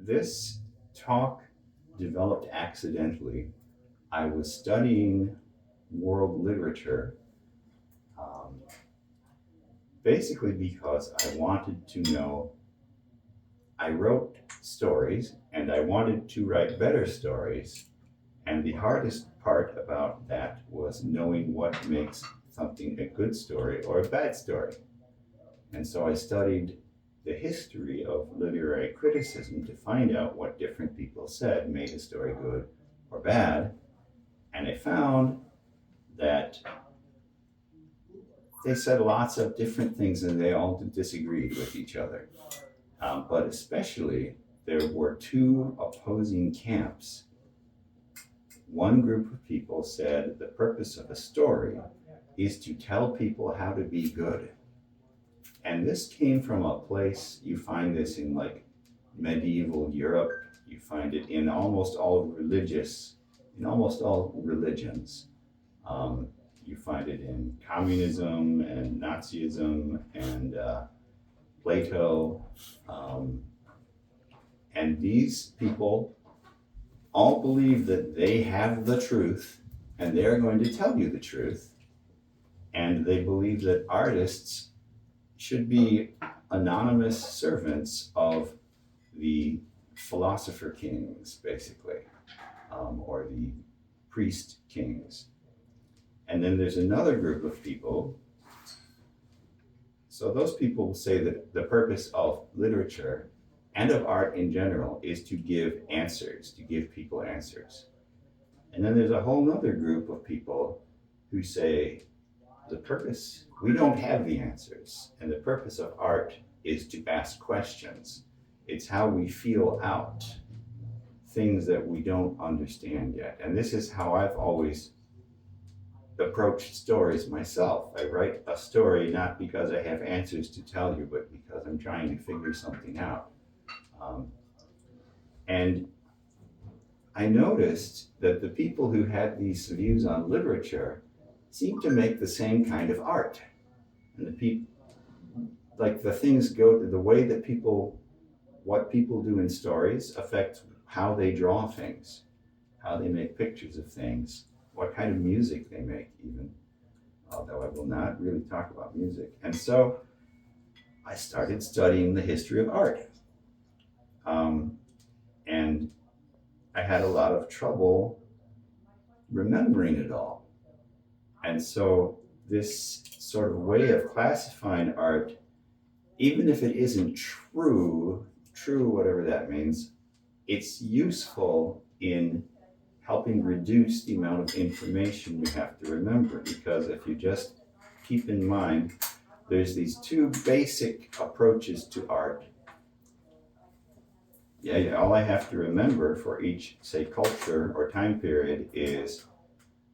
this talk developed accidentally. I was studying world literature, um, basically because I wanted to know. I wrote stories and I wanted to write better stories. And the hardest part about that was knowing what makes something a good story or a bad story. And so I studied the history of literary criticism to find out what different people said made a story good or bad. And I found that they said lots of different things and they all disagreed with each other. But especially, there were two opposing camps. One group of people said the purpose of a story is to tell people how to be good. And this came from a place, you find this in like medieval Europe, you find it in almost all religions. You find it in communism and Nazism and Plato. And these people all believe that they have the truth and they're going to tell you the truth. And they believe that artists should be anonymous servants of the philosopher kings, basically, or the priest kings. And then there's another group of people. So those people say that the purpose of literature and of art in general is to give answers, to give people answers. And then there's a whole other group of people who say the purpose, we don't have the answers, and the purpose of art is to ask questions. It's how we feel out things that we don't understand yet. And this is how I've always approached stories myself. I write a story not because I have answers to tell you, but because I'm trying to figure something out. And I noticed that the people who had these views on literature seem to make the same kind of art. And the people, like the things go to the way that what people do in stories affects how they draw things, how they make pictures of things, what kind of music they make even, although I will not really talk about music. And so I started studying the history of art. And I had a lot of trouble remembering it all. And so this sort of way of classifying art, even if it isn't true, whatever that means, it's useful in helping reduce the amount of information you have to remember. Because if you just keep in mind, there's these two basic approaches to art. All I have to remember for each, say, culture or time period is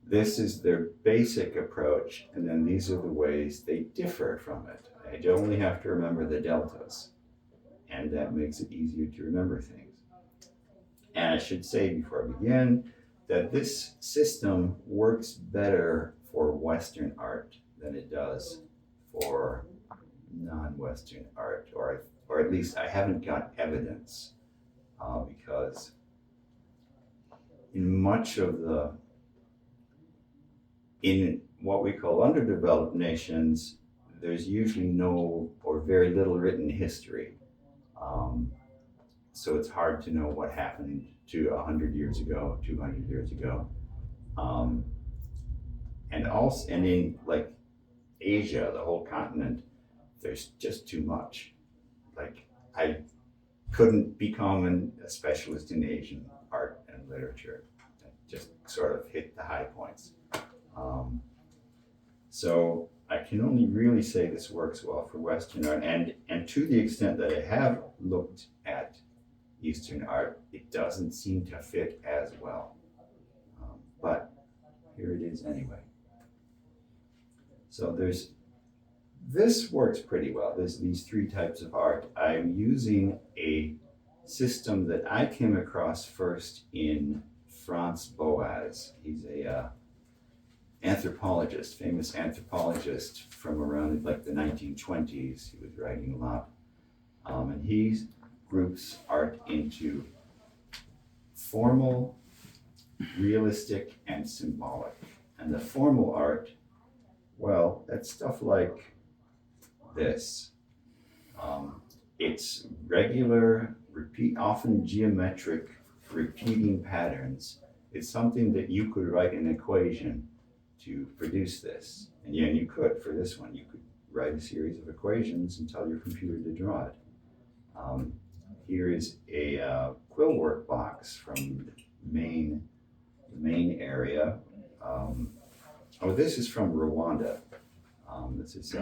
this is their basic approach, and then these are the ways they differ from it. I only have to remember the deltas, and that makes it easier to remember things. And I should say before I begin that this system works better for Western art than it does for non-Western art, or at least I haven't got evidence, because in what we call underdeveloped nations, there's usually no or very little written history. So it's hard to know what happened to 100 years ago, 200 years ago. And in like Asia, the whole continent, there's just too much. Like I couldn't become a specialist in Asian art and literature. I just sort of hit the high points. So I can only really say this works well for Western art, and to the extent that I have looked at Eastern art, it doesn't seem to fit as well. But here it is anyway. So this works pretty well. There's these three types of art. I'm using a system that I came across first in Franz Boas. He's a anthropologist, famous anthropologist from around like the 1920s. He was writing a lot. And he groups art into formal, realistic, and symbolic. And the formal art, well, that's stuff like this. It's regular, often geometric, repeating patterns. It's something that you could write an equation to produce this. And yeah, you could, for this one, you could write a series of equations and tell your computer to draw it. Here is a quill work box from the main area. This is from Rwanda. This is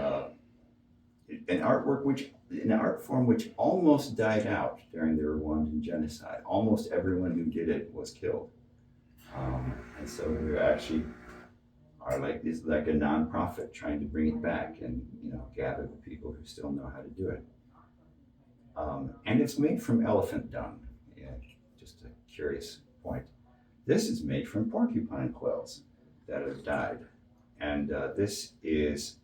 an art form which almost died out during the Rwandan genocide. Almost everyone who did it was killed. And so we actually are like a nonprofit trying to bring it back and gather the people who still know how to do it. And it's made from elephant dung. Yeah, just a curious point. This is made from porcupine quills that have died. And this is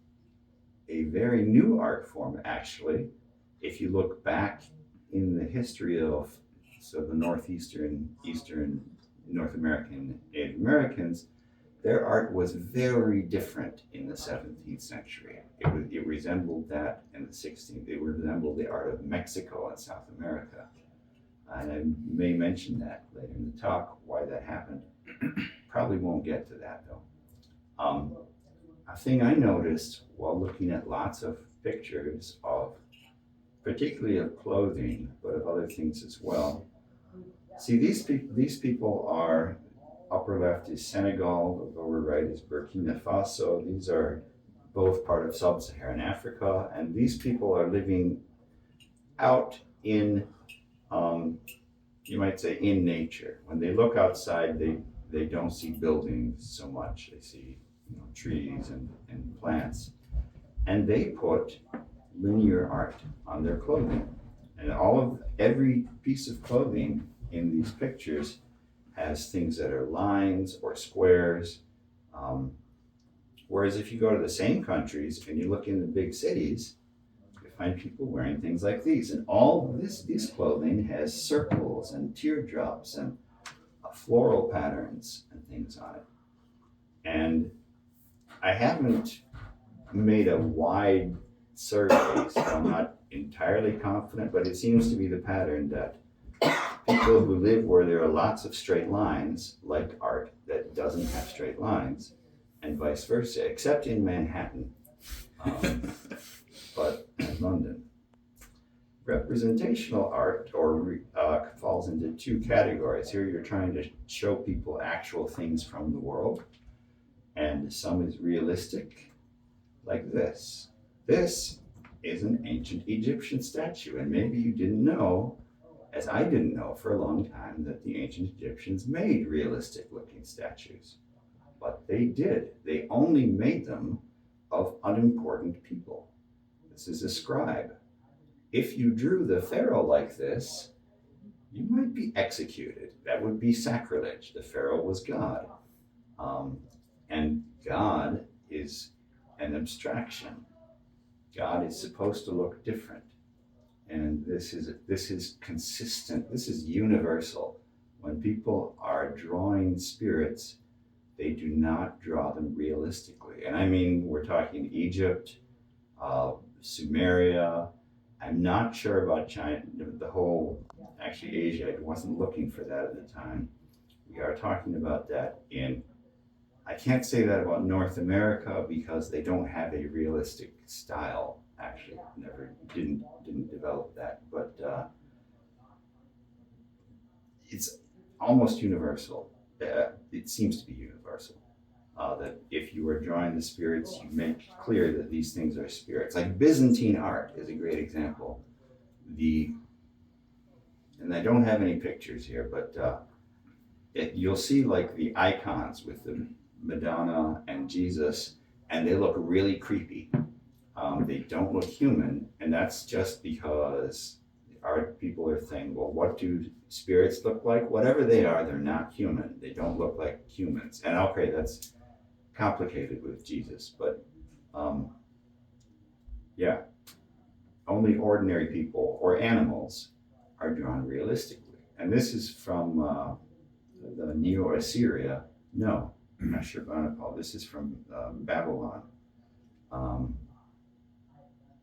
a very new art form, actually. If you look back in the history of the eastern North American Native Americans, their art was very different in the 17th century. It resembled that in the 16th. It resembled the art of Mexico and South America. And I may mention that later in the talk, why that happened. Probably won't get to that though. A thing I noticed while looking at lots of pictures particularly of clothing, but of other things as well. See, these people are, upper left is Senegal, the lower right is Burkina Faso. These are both part of sub-Saharan Africa, and these people are living out in, you might say, in nature. When they look outside, they don't see buildings so much. They see trees and plants. And they put linear art on their clothing. And every piece of clothing in these pictures has things that are lines or squares. Whereas if you go to the same countries and you look in the big cities, you find people wearing things like these. And all this clothing has circles and teardrops and floral patterns and things on it. And I haven't made a wide survey, so I'm not entirely confident, but it seems to be the pattern that people who live where there are lots of straight lines like art that doesn't have straight lines, and vice versa, except in Manhattan, but in London. Representational art falls into two categories. Here you're trying to show people actual things from the world, and some is realistic, like this. This is an ancient Egyptian statue, and maybe you didn't know, as I didn't know for a long time, that the ancient Egyptians made realistic looking statues. But they did. They only made them of unimportant people. This is a scribe. If you drew the pharaoh like this, you might be executed. That would be sacrilege. The pharaoh was God. And God is an abstraction. God is supposed to look different. And this is consistent. This is universal. When people are drawing spirits, they do not draw them realistically. And I mean, we're talking Egypt, Sumeria. I'm not sure about China, actually Asia. I wasn't looking for that at the time. We are talking about that I can't say that about North America because they don't have a realistic style. Actually, didn't develop that, but it's almost universal. It seems to be universal. That if you are drawing the spirits, you make clear that these things are spirits. Like Byzantine art is a great example. And I don't have any pictures here, but you'll see like the icons with the Madonna and Jesus, and they look really creepy. They don't look human, and that's just because art people are saying, well, what do spirits look like? Whatever they are, they're not human. They don't look like humans. And okay, that's complicated with Jesus, but only ordinary people or animals naturalistically. And this is from the Neo-Assyria. No, I'm not sure about Paul. This is from Babylon.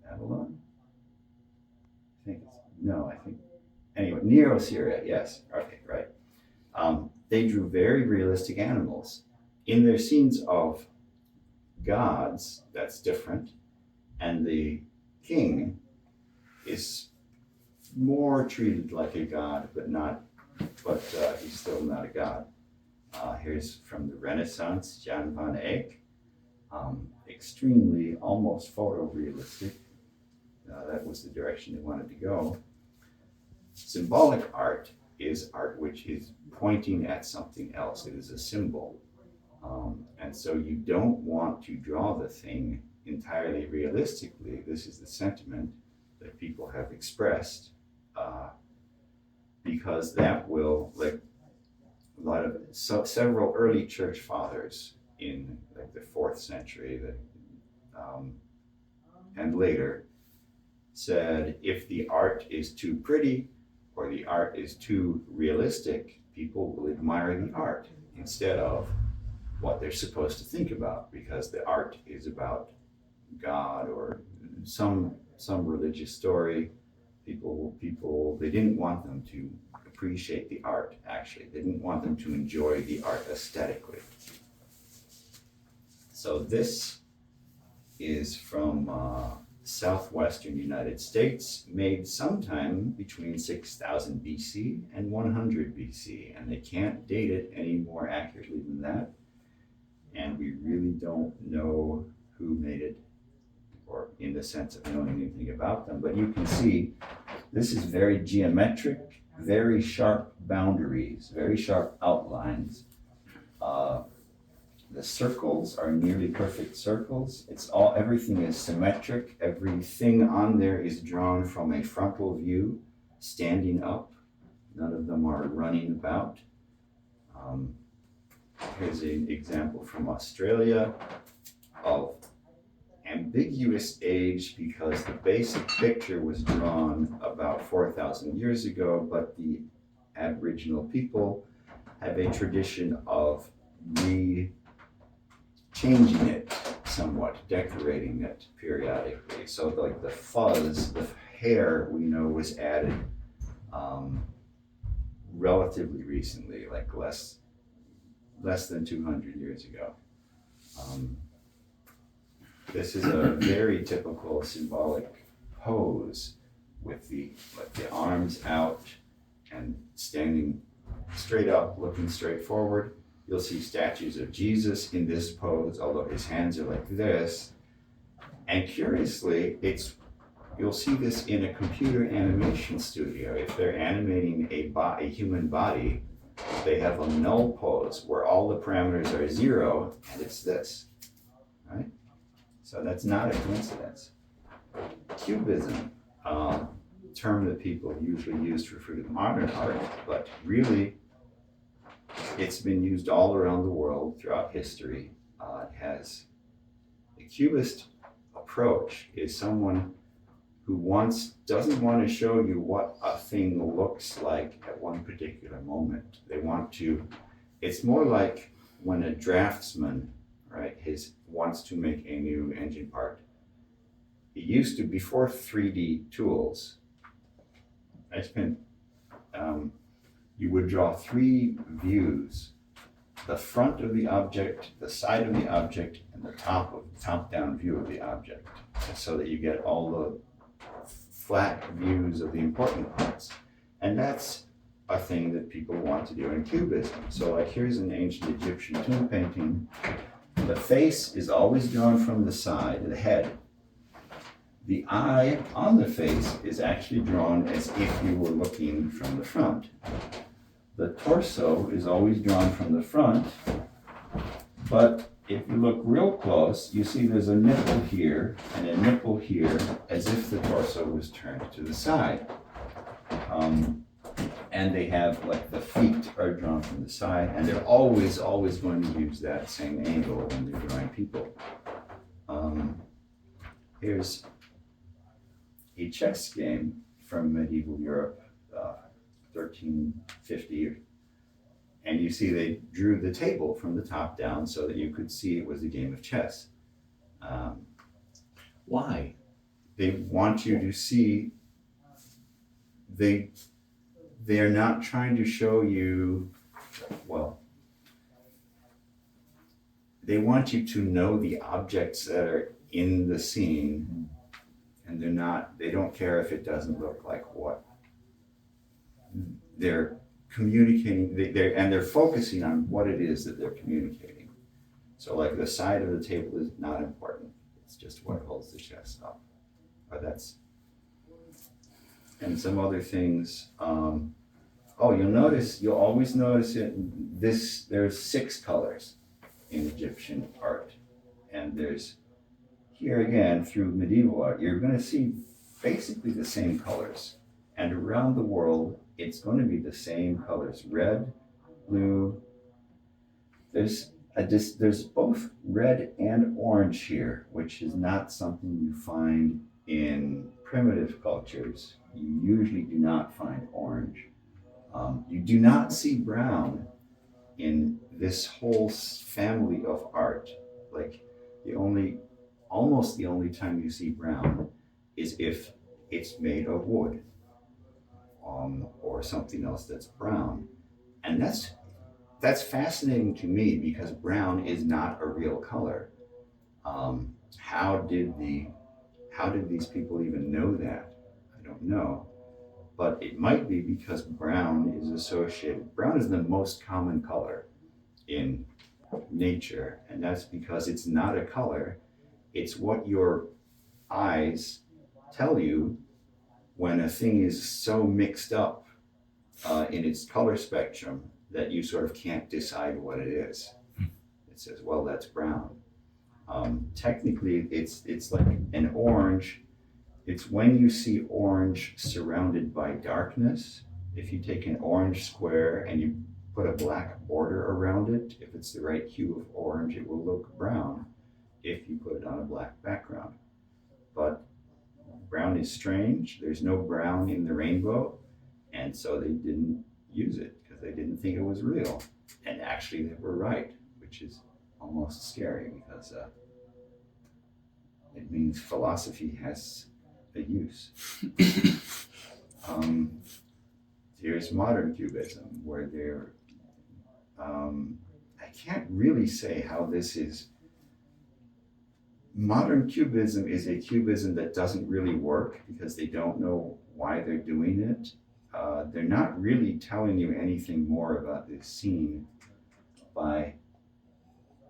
Babylon? Anyway, Neo-Assyria, yes. Okay, right. They drew very realistic animals. In their scenes of gods, that's different. And the king is more treated like a god, but he's still not a god. Here's from the Renaissance, Jan van Eyck. Extremely, almost photorealistic. That was the direction they wanted to go. Symbolic art is art which is pointing at something else. It is a symbol. And so you don't want to draw the thing entirely realistically. This is the sentiment that people have expressed, because that will, like a lot of several early church fathers in like the 4th century and later said, if the art is too pretty or the art is too realistic, people will admire the art instead of what they're supposed to think about, because the art is about God or some religious story. People, they didn't want them to appreciate the art, actually. They didn't want them to enjoy the art aesthetically. So this is from southwestern United States, made sometime between 6000 BC and 100 BC, and they can't date it any more accurately than that. And we really don't know who made it, or in the sense of knowing anything about them. But you can see this is very geometric, very sharp boundaries, very sharp outlines. The circles are nearly perfect circles. Everything is symmetric. Everything on there is drawn from a frontal view, standing up. None of them are running about. Here's an example from Australia of ambiguous age, because the basic picture was drawn about 4,000 years ago, but the Aboriginal people have a tradition of changing it somewhat, decorating it periodically. So like the fuzz, the hair, we know was added relatively recently, like less than 200 years ago. This is a very typical symbolic pose with the arms out and standing straight up, looking straight forward. You'll see statues of Jesus in this pose, although his hands are like this. And curiously, you'll see this in a computer animation studio. If they're animating a human body, they have a null pose where all the parameters are 0, and it's this, right? So that's not a coincidence. Cubism, term that people usually use to refer to modern art, but really it's been used all around the world throughout history. The Cubist approach is someone who doesn't want to show you what a thing looks like at one particular moment. It's more like when a draftsman, right, wants to make a new engine part. It used to, before 3D tools, you would draw 3 views: the front of the object, the side of the object, and the top-down view of the object, so that you get all the flat views of the important parts. And that's a thing that people want to do in Cubism. So like here's an ancient Egyptian tomb painting. The face is always drawn from the side, the head. The eye on the face is actually drawn as if you were looking from the front. The torso is always drawn from the front, but if you look real close, you see there's a nipple here and a nipple here, as if the torso was turned to the side. And they have, like, the feet are drawn from the side, and they're always going to use that same angle when they're drawing people. Here's a chess game from medieval Europe, 13th 1450. And you see they drew the table from the top down so that you could see it was a game of chess. Why? They want you to see, they're not trying to show you, well, they want you to know the objects that are in the scene, and they don't care if it doesn't look like what they're communicating, they're focusing on what it is that they're communicating. So like the side of the table is not important. It's just what holds the chest up. And some other things. You'll always notice it. There's 6 colors in Egyptian art. And there's, here again, through medieval art, you're going to see basically the same colors. And around the world, it's going to be the same colors: red, blue. There's both red and orange here, which is not something you find in primitive cultures. You usually do not find orange. You do not see brown in this whole family of art. Like almost the only time you see brown is if it's made of wood, or something else that's brown. And that's fascinating to me, because brown is not a real color. How did these people even know that? I don't know. But it might be because brown is the most common color in nature, and that's because it's not a color, it's what your eyes tell you when a thing is so mixed up in its color spectrum that you sort of can't decide what it is. It says, well, that's brown. Technically, it's like an orange. It's when you see orange surrounded by darkness. If you take an orange square and you put a black border around it, if it's the right hue of orange, it will look brown if you put it on a black background. But brown is strange. There's no brown in the rainbow, and so they didn't use it because they didn't think it was real. And actually they were right, which is almost scary, because it means philosophy has a use. There's modern cubism, where I can't really say how this is. Modern cubism is a cubism that doesn't really work because they don't know why they're doing it. They're not really telling you anything more about this scene by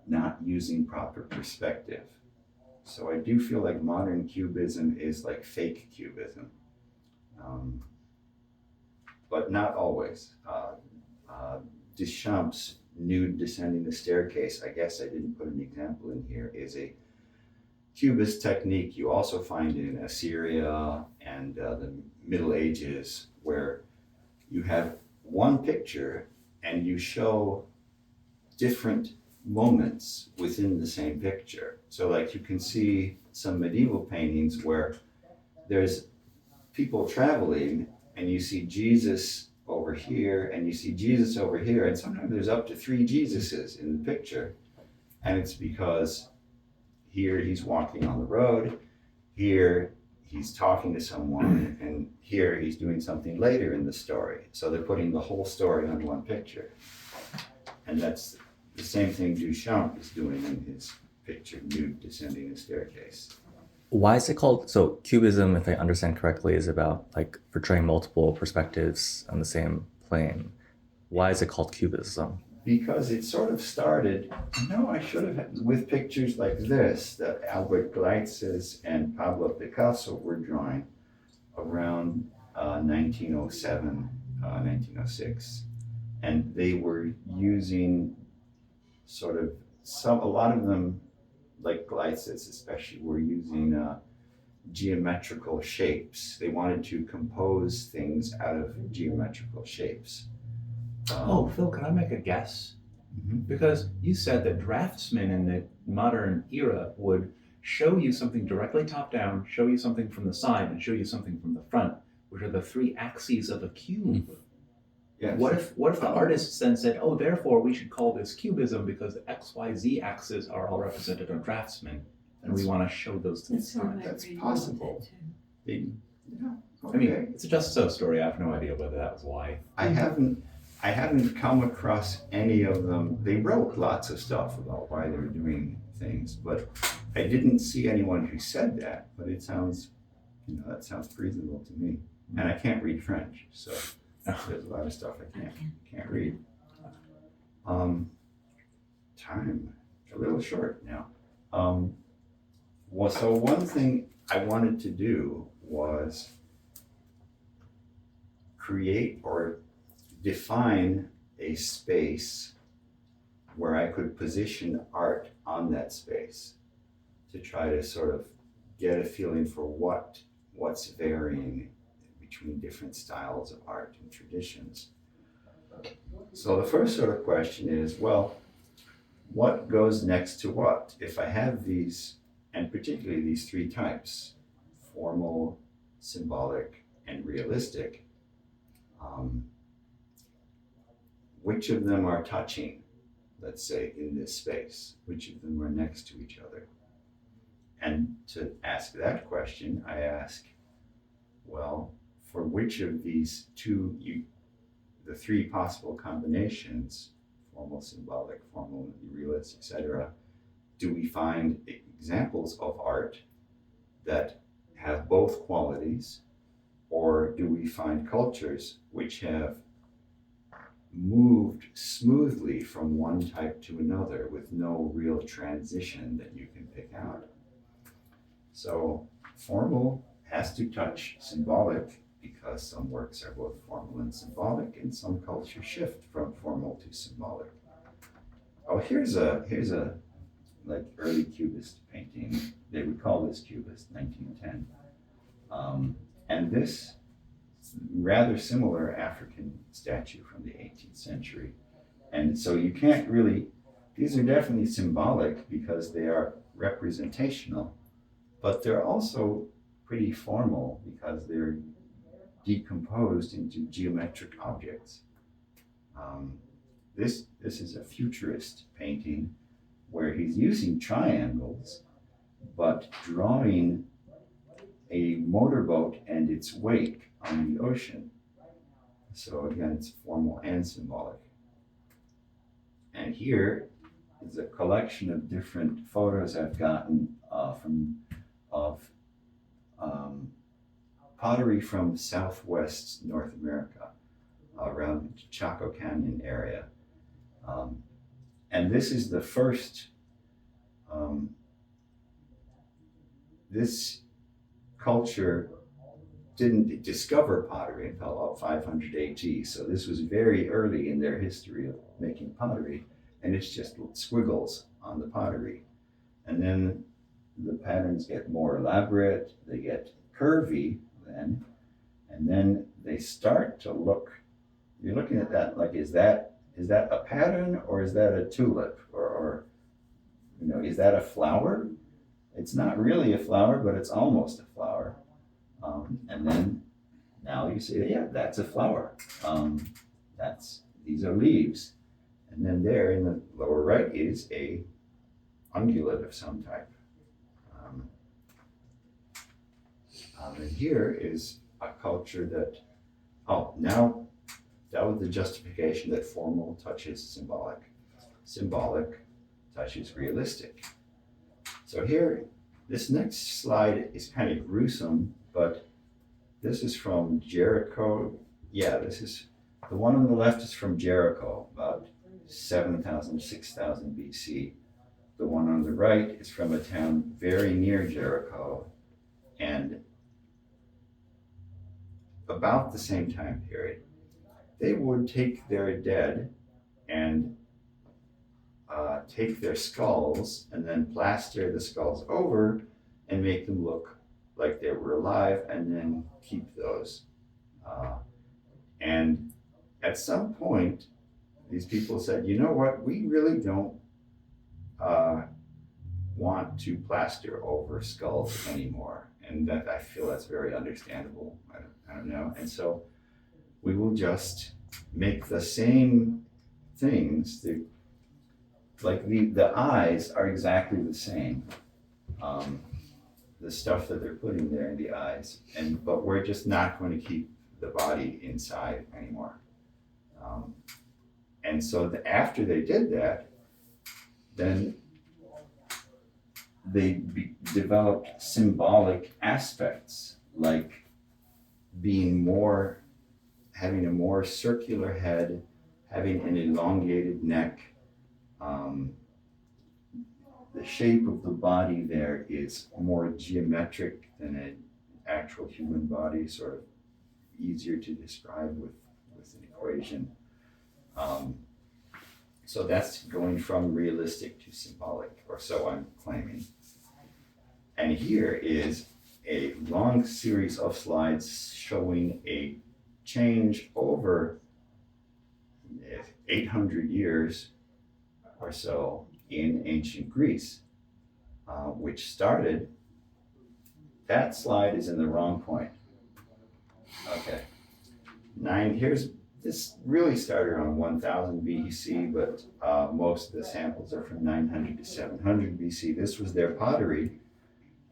not using proper perspective. So I do feel like modern cubism is like fake cubism, but not always. Duchamp's nude descending the staircase, I guess I didn't put an example in here, is a cubist technique you also find in Assyria and the Middle Ages, where you have one picture and you show different moments within the same picture. So like you can see some medieval paintings where there's people traveling and you see Jesus over here and you see Jesus over here, and sometimes there's up to 3 Jesuses in the picture. And it's because here he's walking on the road, here he's talking to someone, and here he's doing something later in the story. So they're putting the whole story on one picture. And that's the same thing Duchamp is doing in his picture, Nude Descending a Staircase. Why is it called, so Cubism, if I understand correctly, is about like portraying multiple perspectives on the same plane. Why is it called Cubism? Because it sort of started, I should have, with pictures like this that Albert Goetz and Pablo Picasso were drawing around 1907, 1906. And they were using sort of a lot of them, like Goetz especially, were using geometrical shapes. They wanted to compose things out of geometrical shapes. Phil, can I make a guess? Mm-hmm. Because you said that draftsmen in the modern era would show you something directly top down, show you something from the side, and show you something from the front, which are the 3 axes of a cube. Yes. What if the artists then said, oh, therefore we should call this cubism because the XYZ axes are all represented on draftsmen, and we want to show those to the side. That's possible. Yeah. Okay. I mean, it's a just so story. I have no idea whether that was why. I haven't come across any of them. They wrote lots of stuff about why they were doing things, but I didn't see anyone who said that. But it sounds, that sounds reasonable to me. And I can't read French, so there's a lot of stuff I can't read. Time a little short now. So one thing I wanted to do was create or define a space where I could position art on that space to try to sort of get a feeling for what's varying between different styles of art and traditions. So the first sort of question is, well, what goes next to what? If I have these, and particularly these three types, formal, symbolic, and realistic, which of them are touching, let's say, in this space? Which of them are next to each other? And to ask that question, I ask, well, for which of these the three possible combinations, formal, symbolic, formal, realist, etc., do we find examples of art that have both qualities, or do we find cultures which have moved smoothly from one type to another with no real transition that you can pick out? So formal has to touch symbolic because some works are both formal and symbolic, and some cultures shift from formal to symbolic. Oh, here's a like early Cubist painting. They would call this Cubist, 1910. And this rather similar African statue from the 18th century. And so you can't really, these are definitely symbolic because they are representational, but they're also pretty formal because they're decomposed into geometric objects. This is a futurist painting where he's using triangles, but drawing a motorboat and its wake on the ocean. So again, it's formal and symbolic. And here is a collection of different photos I've gotten of pottery from Southwest North America, around the Chaco Canyon area. And this is the first, this culture didn't discover pottery until about 500 AD. So this was very early in their history of making pottery, and it's just squiggles on the pottery. And then the patterns get more elaborate, they get curvy then, and then they start to look, you're looking at that like, is that a pattern, or is that a tulip, or is that a flower? It's not really a flower, but it's almost a flower. And then now you say, yeah, that's a flower. These are leaves. And then there in the lower right is a ungulate of some type. And here is a culture that, now that was the justification that formal touches symbolic. Symbolic touches realistic. So here, this next slide is kind of gruesome, but this is from Jericho. Yeah, the one on the left is from Jericho, about 7,000, 6,000 BC. The one on the right is from a town very near Jericho, and about the same time period. They would take their dead and take their skulls and then plaster the skulls over and make them look like they were alive, and then keep those. And at some point, these people said, you know what, we really don't want to plaster over skulls anymore. And that, I feel that's very understandable. I don't know. And so we will just make the same things. The eyes are exactly the same. The stuff that they're putting there in the eyes, but we're just not going to keep the body inside anymore. And so after they did that, then they developed symbolic aspects, like having a more circular head, having an elongated neck. The shape of the body there is more geometric than an actual human body, sort of easier to describe with an equation. So that's going from realistic to symbolic, or so I'm claiming. And here is a long series of slides showing a change over 800 years or so in ancient Greece, which started, that slide is in the wrong point. Okay, this really started around 1000 BC, but most of the samples are from 900 to 700 BC. This was their pottery,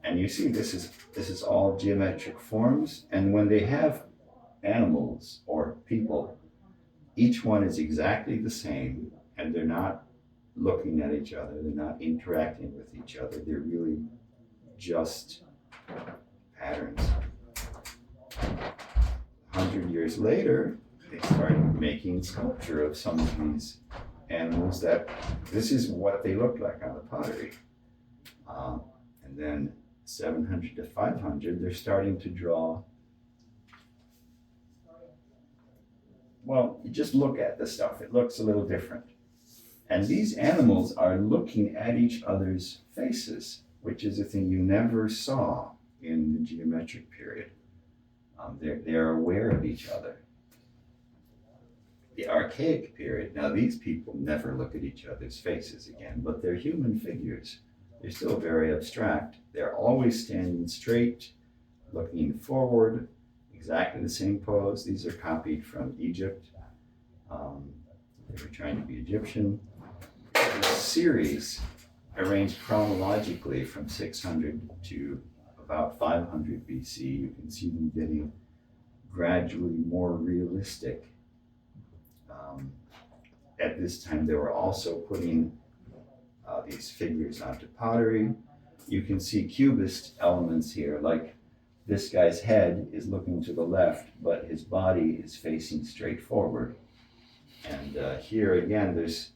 and you see this is all geometric forms, and when they have animals or people, each one is exactly the same, and they're not looking at each other, they're not interacting with each other, they're really just patterns. 100 years later, they started making sculpture of some of these animals that this is what they look like on the pottery. And then 700 to 500, they're starting to draw. Well, you just look at the stuff, it looks a little different. And these animals are looking at each other's faces, which is a thing you never saw in the geometric period. They're aware of each other. The archaic period, now these people never look at each other's faces again, but they're human figures. They're still very abstract. They're always standing straight, looking forward, exactly the same pose. These are copied from Egypt. They were trying to be Egyptian. This series arranged chronologically from 600 to about 500 BC. You can see them getting gradually more realistic. At this time, they were also putting these figures onto pottery. You can see cubist elements here, like this guy's head is looking to the left, but his body is facing straight forward. And here again, there's,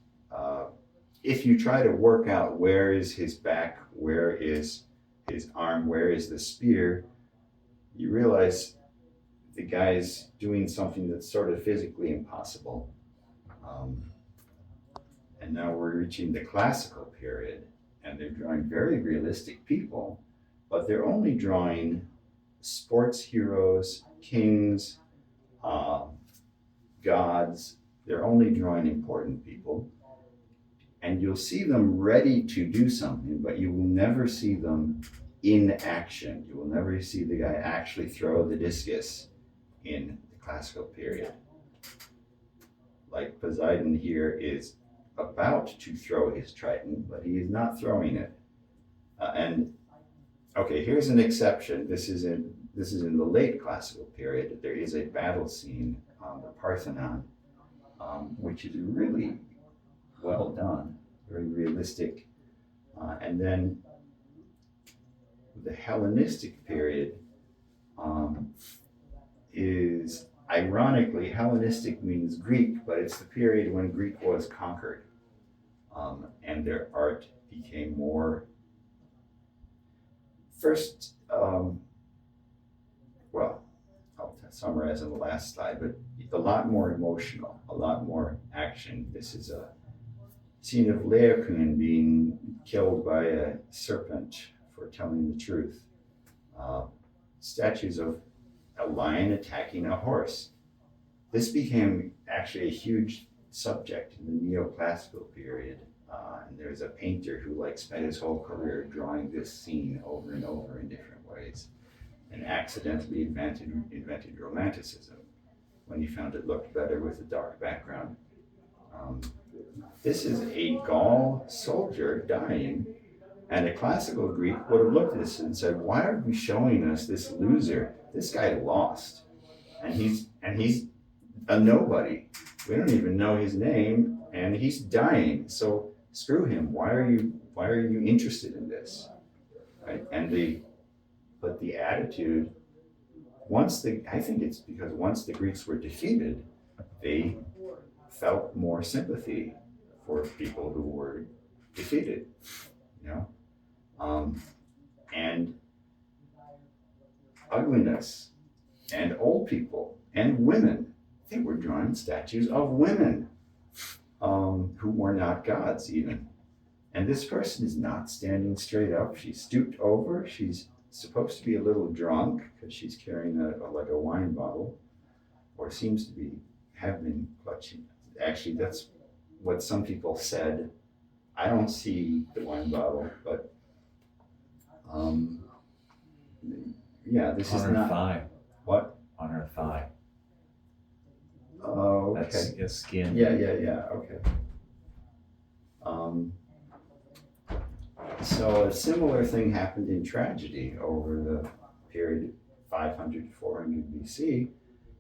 if you try to work out where is his back, where is his arm, where is the spear, you realize the guy's doing something that's sort of physically impossible. And now we're reaching the classical period, and they're drawing very realistic people, but they're only drawing sports heroes, kings, gods. They're only drawing important people. And you'll see them ready to do something, but you will never see them in action. You will never see the guy actually throw the discus in the classical period. Like Poseidon here is about to throw his trident, but he is not throwing it. And okay, here's an exception. This is in the late classical period. There is a battle scene on the Parthenon, which is really well done, very realistic. And then the Hellenistic period is, ironically, Hellenistic means Greek, but it's the period when Greek was conquered. And their art became more, first, well, I'll summarize on the last slide, but a lot more emotional, a lot more action. This is a scene of Laocoon being killed by a serpent for telling the truth. Statues of a lion attacking a horse. This became actually a huge subject in the neoclassical period. And there's a painter who spent his whole career drawing this scene over and over in different ways, and accidentally invented Romanticism. when he found it looked better with a dark background. This is a Gaul soldier dying, and a classical Greek would have looked at this and said, why are we showing us this loser? This guy lost, and he's a nobody. We don't even know his name, and he's dying. So screw him. Why are you interested in this? Right? But the attitude, I think it's because once the Greeks were defeated, they felt more sympathy for people who were defeated, you know, and ugliness, and old people, and women. They were drawing statues of women who were not gods even. And this person is not standing straight up. She's stooped over. She's supposed to be a little drunk because she's carrying like a wine bottle, or seems to have been clutching. Actually, that's what some people said. I don't see the wine bottle, but yeah, this is on her not thigh. What? On her thigh. Oh, okay. That's his skin. Yeah, okay. So a similar thing happened in tragedy over the period 500 to 400 BC.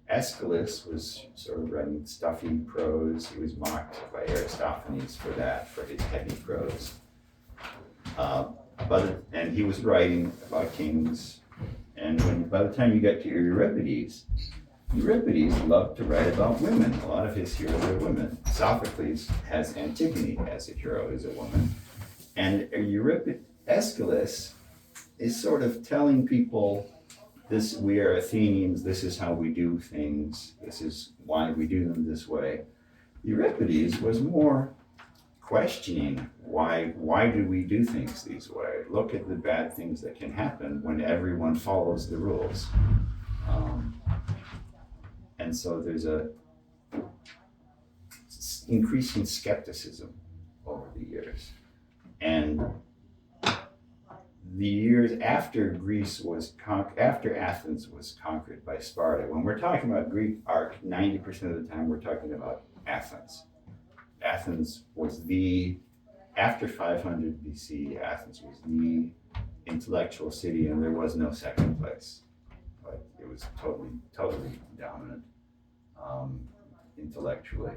Aeschylus was sort of writing stuffy prose. He was mocked by Aristophanes for that, for his heavy prose. And he was writing about kings. And by the time you get to Euripides loved to write about women. A lot of his heroes are women. Sophocles has Antigone as a hero, who's a woman. And Aeschylus is sort of telling people, we are Athenians, this is how we do things, this is why we do them this way. Euripides was more questioning why do we do things this way? Look at the bad things that can happen when everyone follows the rules. And so there's a increasing skepticism over the years. And the years after after Athens was conquered by Sparta, when we're talking about Greek art, 90% of the time we're talking about Athens. Athens was after 500 BC, Athens was the intellectual city, and there was no second place. But it was totally dominant, intellectually,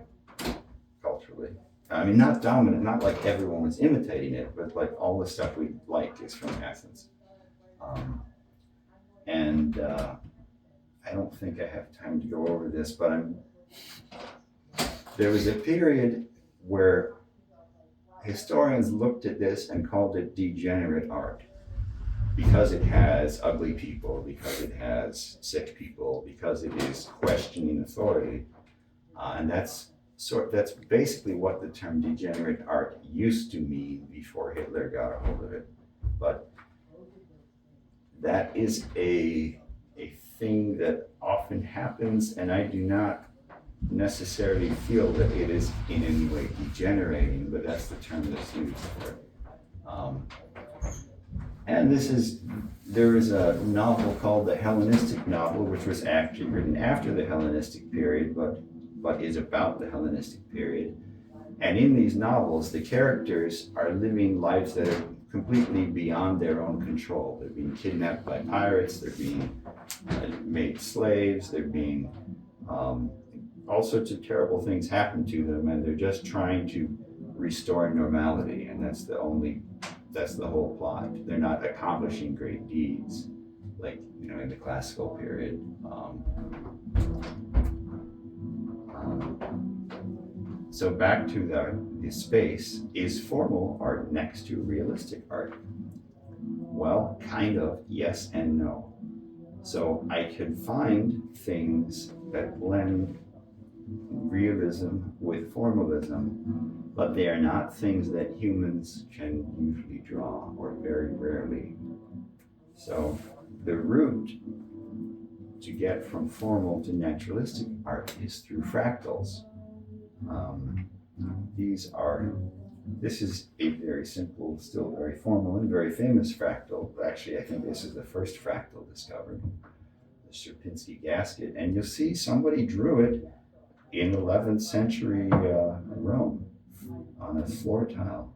culturally. I mean, not dominant, not like everyone was imitating it, but like all the stuff we like is from Athens. I don't think I have time to go over this, but there was a period where historians looked at this and called it degenerate art because it has ugly people, because it has sick people, because it is questioning authority. And that's basically what the term degenerate art used to mean before Hitler got a hold of it. But that is a thing that often happens, and I do not necessarily feel that it is in any way degenerating, but that's the term that's used for it. And there is a novel called the Hellenistic novel, which was actually written after the Hellenistic period, but is about the Hellenistic period. And in these novels, the characters are living lives that are completely beyond their own control. They're being kidnapped by pirates, they're being made slaves, they're being, all sorts of terrible things happen to them, and they're just trying to restore normality, and that's the whole plot. They're not accomplishing great deeds, like, in the classical period. So back to the space, is formal art next to realistic art? Well, kind of, yes and no. So I could find things that blend realism with formalism, but they are not things that humans can usually draw, or very rarely. So the route to get from formal to naturalistic art is through fractals. This is a very simple, still very formal and very famous fractal. Actually, I think this is the first fractal discovered. the Sierpinski gasket, and you'll see somebody drew it in 11th century Rome on a floor tile.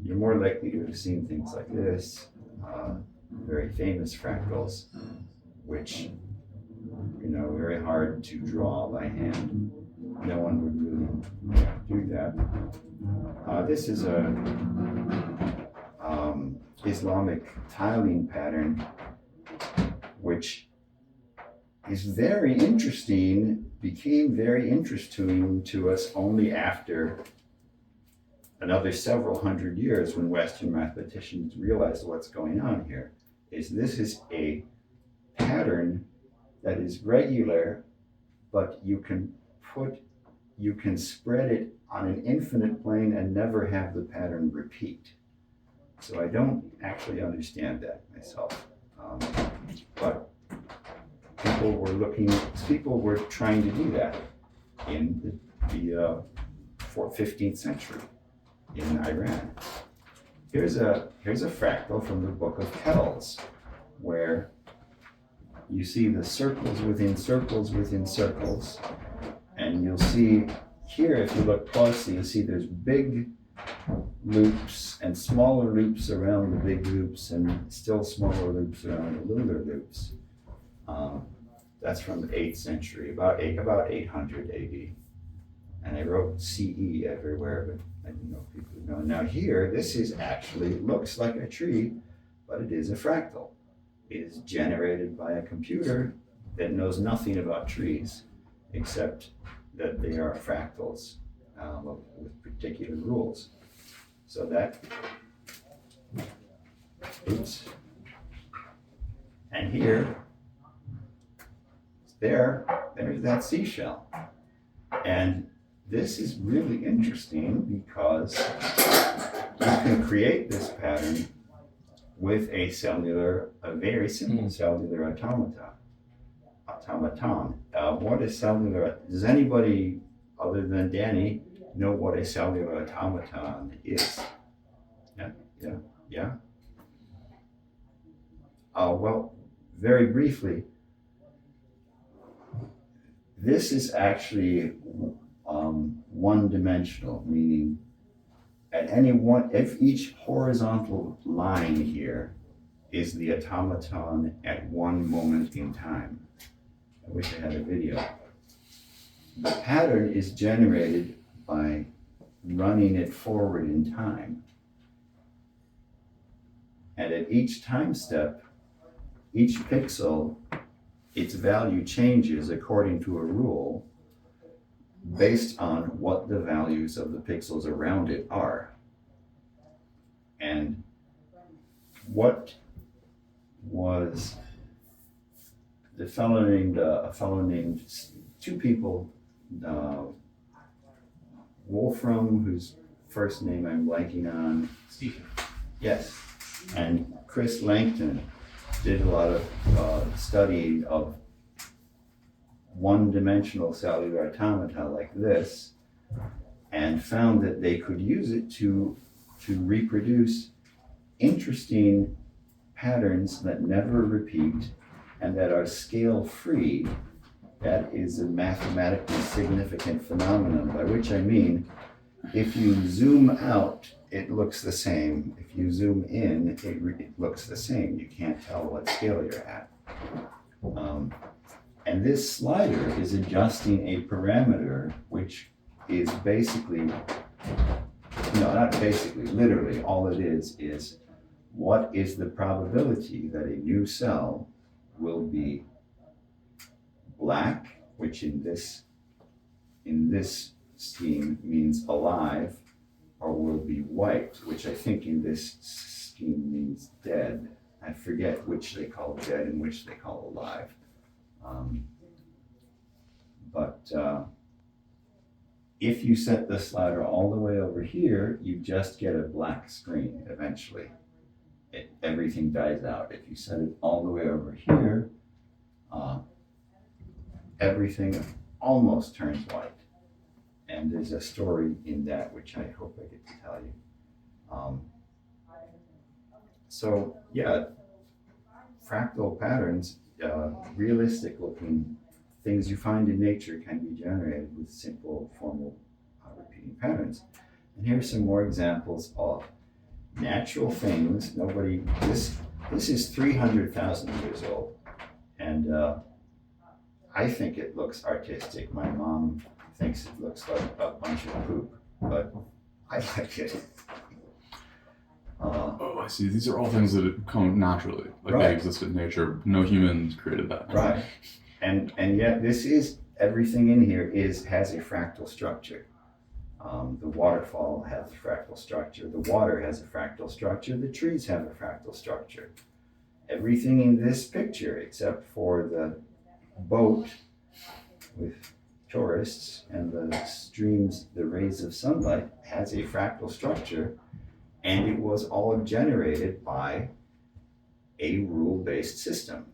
You're more likely to have seen things like this, very famous fractals, which, very hard to draw by hand. No one would really do that. This is a Islamic tiling pattern, which is very interesting, became very interesting to us only after another several hundred years, when Western mathematicians realized what's going on here. This is a pattern that is regular, but you can spread it on an infinite plane and never have the pattern repeat. So I don't actually understand that myself. But people were trying to do that in the 15th century in Iran. Here's a fractal from the Book of Kells, where you see the circles within circles within circles, and you'll see here, if you look closely, you'll see there's big loops and smaller loops around the big loops, and still smaller loops around the littler loops. That's from the 8th century, about 800 AD. And I wrote CE everywhere, but I didn't know if people would know. Now here, this is actually, looks like a tree, but it is a fractal. It is generated by a computer that knows nothing about trees, except that they are fractals with particular rules. So that, oops. And here, there's that seashell. And this is really interesting because you can create this pattern with a very simple cellular automaton. What is cellular? Does anybody other than Danny know what a cellular automaton is? Yeah. Well, very briefly, this is actually one-dimensional, meaning if each horizontal line here is the automaton at one moment in time. I wish I had a video. The pattern is generated by running it forward in time. And at each time step, each pixel, its value changes according to a rule based on what the values of the pixels around it are. And what was a fellow named, two people, Wolfram, whose first name I'm blanking on. Stephen. Yes. And Chris Langton did a lot of study of one-dimensional cellular automata like this, and found that they could use it to reproduce interesting patterns that never repeat and that are scale-free. That is a mathematically significant phenomenon, by which I mean, if you zoom out, it looks the same. If you zoom in, it looks the same. You can't tell what scale you're at. And this slider is adjusting a parameter, which is literally all it is what is the probability that a new cell will be black, which in this scheme means alive, or will be white, which I think in this scheme means dead. I forget which they call dead and which they call alive. But if you set the slider all the way over here, you just get a black screen eventually. Everything dies out. If you set it all the way over here, everything almost turns white. And there's a story in that which I hope I get to tell you. So yeah, fractal patterns, realistic looking things you find in nature can be generated with simple formal repeating patterns. And here are some more examples of natural things. This is 300,000 years old, and I think it looks artistic. My mom thinks it looks like a bunch of poop, but I like it. Oh, I see. These are all things that come naturally, like Right. they exist in nature. No humans created that. Right. And yet everything in here has a fractal structure. The waterfall has a fractal structure. The water has a fractal structure. The trees have a fractal structure. Everything in this picture, except for the boat with tourists and the streams, the rays of sunlight, has a fractal structure, and it was all generated by a rule-based system,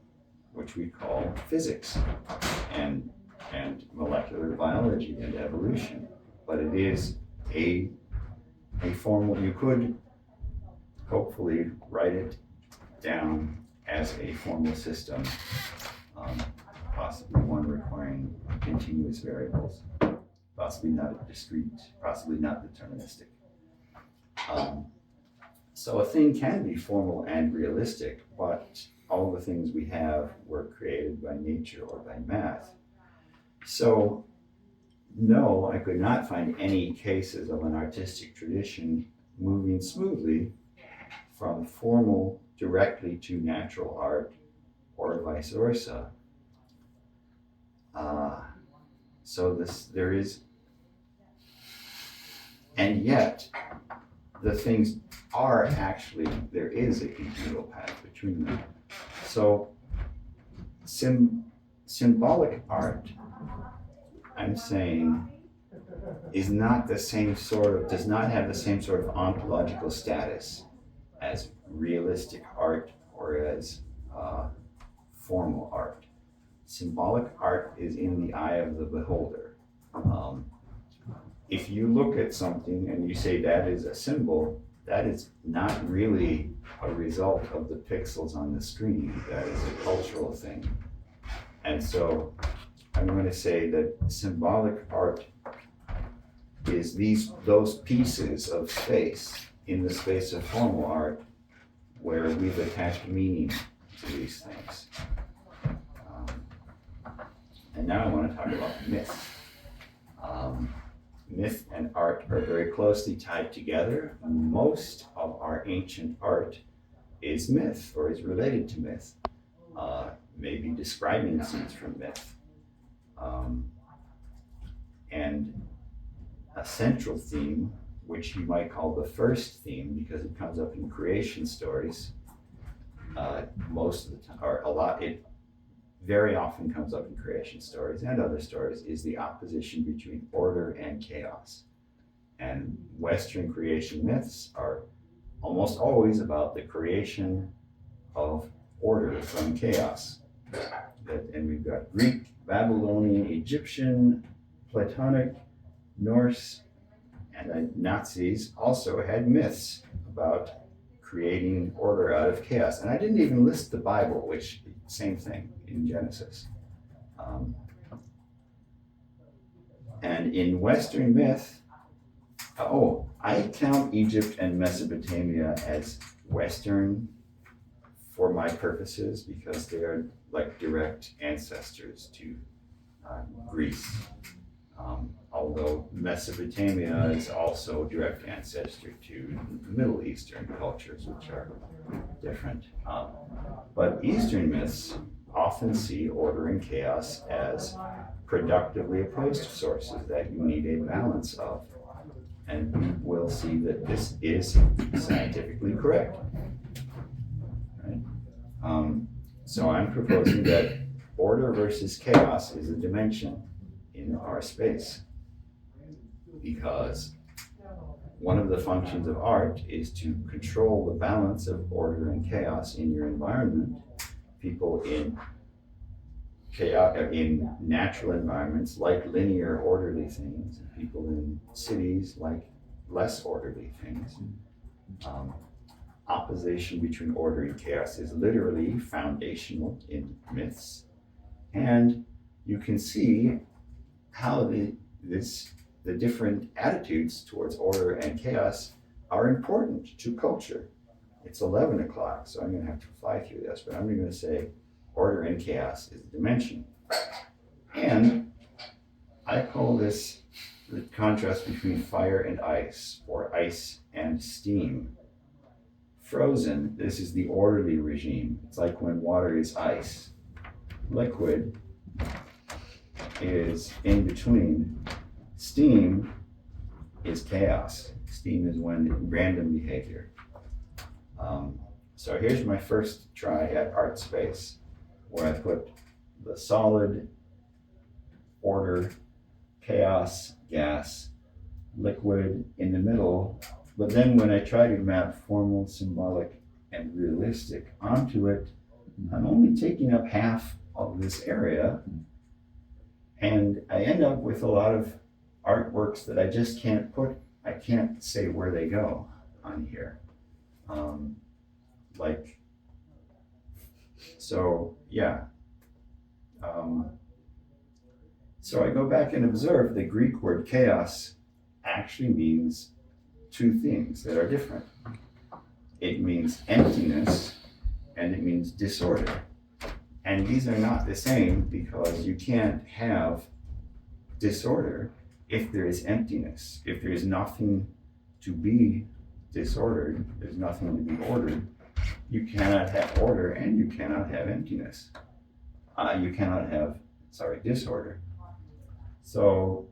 which we call physics and molecular biology and evolution. But it is a formal, you could hopefully write it down as a formal system, possibly one requiring continuous variables, possibly not discrete, possibly not deterministic. So a thing can be formal and realistic, but all the things we have were created by nature or by math. So no, I could not find any cases of an artistic tradition moving smoothly from formal directly to natural art or vice versa. And yet the things are actually, there is a continual path between them. So symbolic art, I'm saying, is not the same does not have the same sort of ontological status as realistic art or as formal art. Symbolic art is in the eye of the beholder. If you look at something and you say that is a symbol, that is not really a result of the pixels on the screen. That is a cultural thing. And so I'm going to say that symbolic art is those pieces of space in the space of formal art where we've attached meaning to these things. And now I want to talk about myth. Myth and art are very closely tied together. Most of our ancient art is myth or is related to myth, maybe describing scenes from myth. And a central theme, which you might call the first theme because it comes up in creation stories, most of the time, or a lot, it very often comes up in creation stories and other stories, is the opposition between order and chaos. And Western creation myths are almost always about the creation of order from chaos. And we've got Greek, Babylonian, Egyptian, Platonic, Norse, and the Nazis also had myths about creating order out of chaos. And I didn't even list the Bible, which, same thing in Genesis. And in Western myth, I count Egypt and Mesopotamia as Western for my purposes because they are like direct ancestors to Greece. Although Mesopotamia is also direct ancestor to Middle Eastern cultures, which are different. But Eastern myths often see order and chaos as productively opposed sources that you need a balance of. And we will see that this is scientifically correct. Right? So I'm proposing that order versus chaos is a dimension in our space, because one of the functions of art is to control the balance of order and chaos in your environment. People in natural environments like linear, orderly things, and people in cities like less orderly things. opposition between order and chaos is literally foundational in myths. And you can see how the different attitudes towards order and chaos are important to culture. It's 11 o'clock, so I'm going to have to fly through this, but I'm going to say order and chaos is a dimension. And I call this the contrast between fire and ice, or ice and steam. Frozen, this is the orderly regime. It's like when water is ice. Liquid is in between. Steam is chaos. Steam is when random behavior. So here's my first try at art space, where I put the solid, order, chaos, gas, liquid in the middle. But then when I try to map formal, symbolic, and realistic onto it, I'm only taking up half of this area. And I end up with a lot of artworks that I just can't I can't say where they go on here. So I go back and observe the Greek word chaos actually means two things that are different. It means emptiness and it means disorder. And these are not the same, because you can't have disorder if there is emptiness. If there is nothing to be disordered, there's nothing to be ordered, you cannot have order and you cannot have emptiness. You cannot have, disorder. So,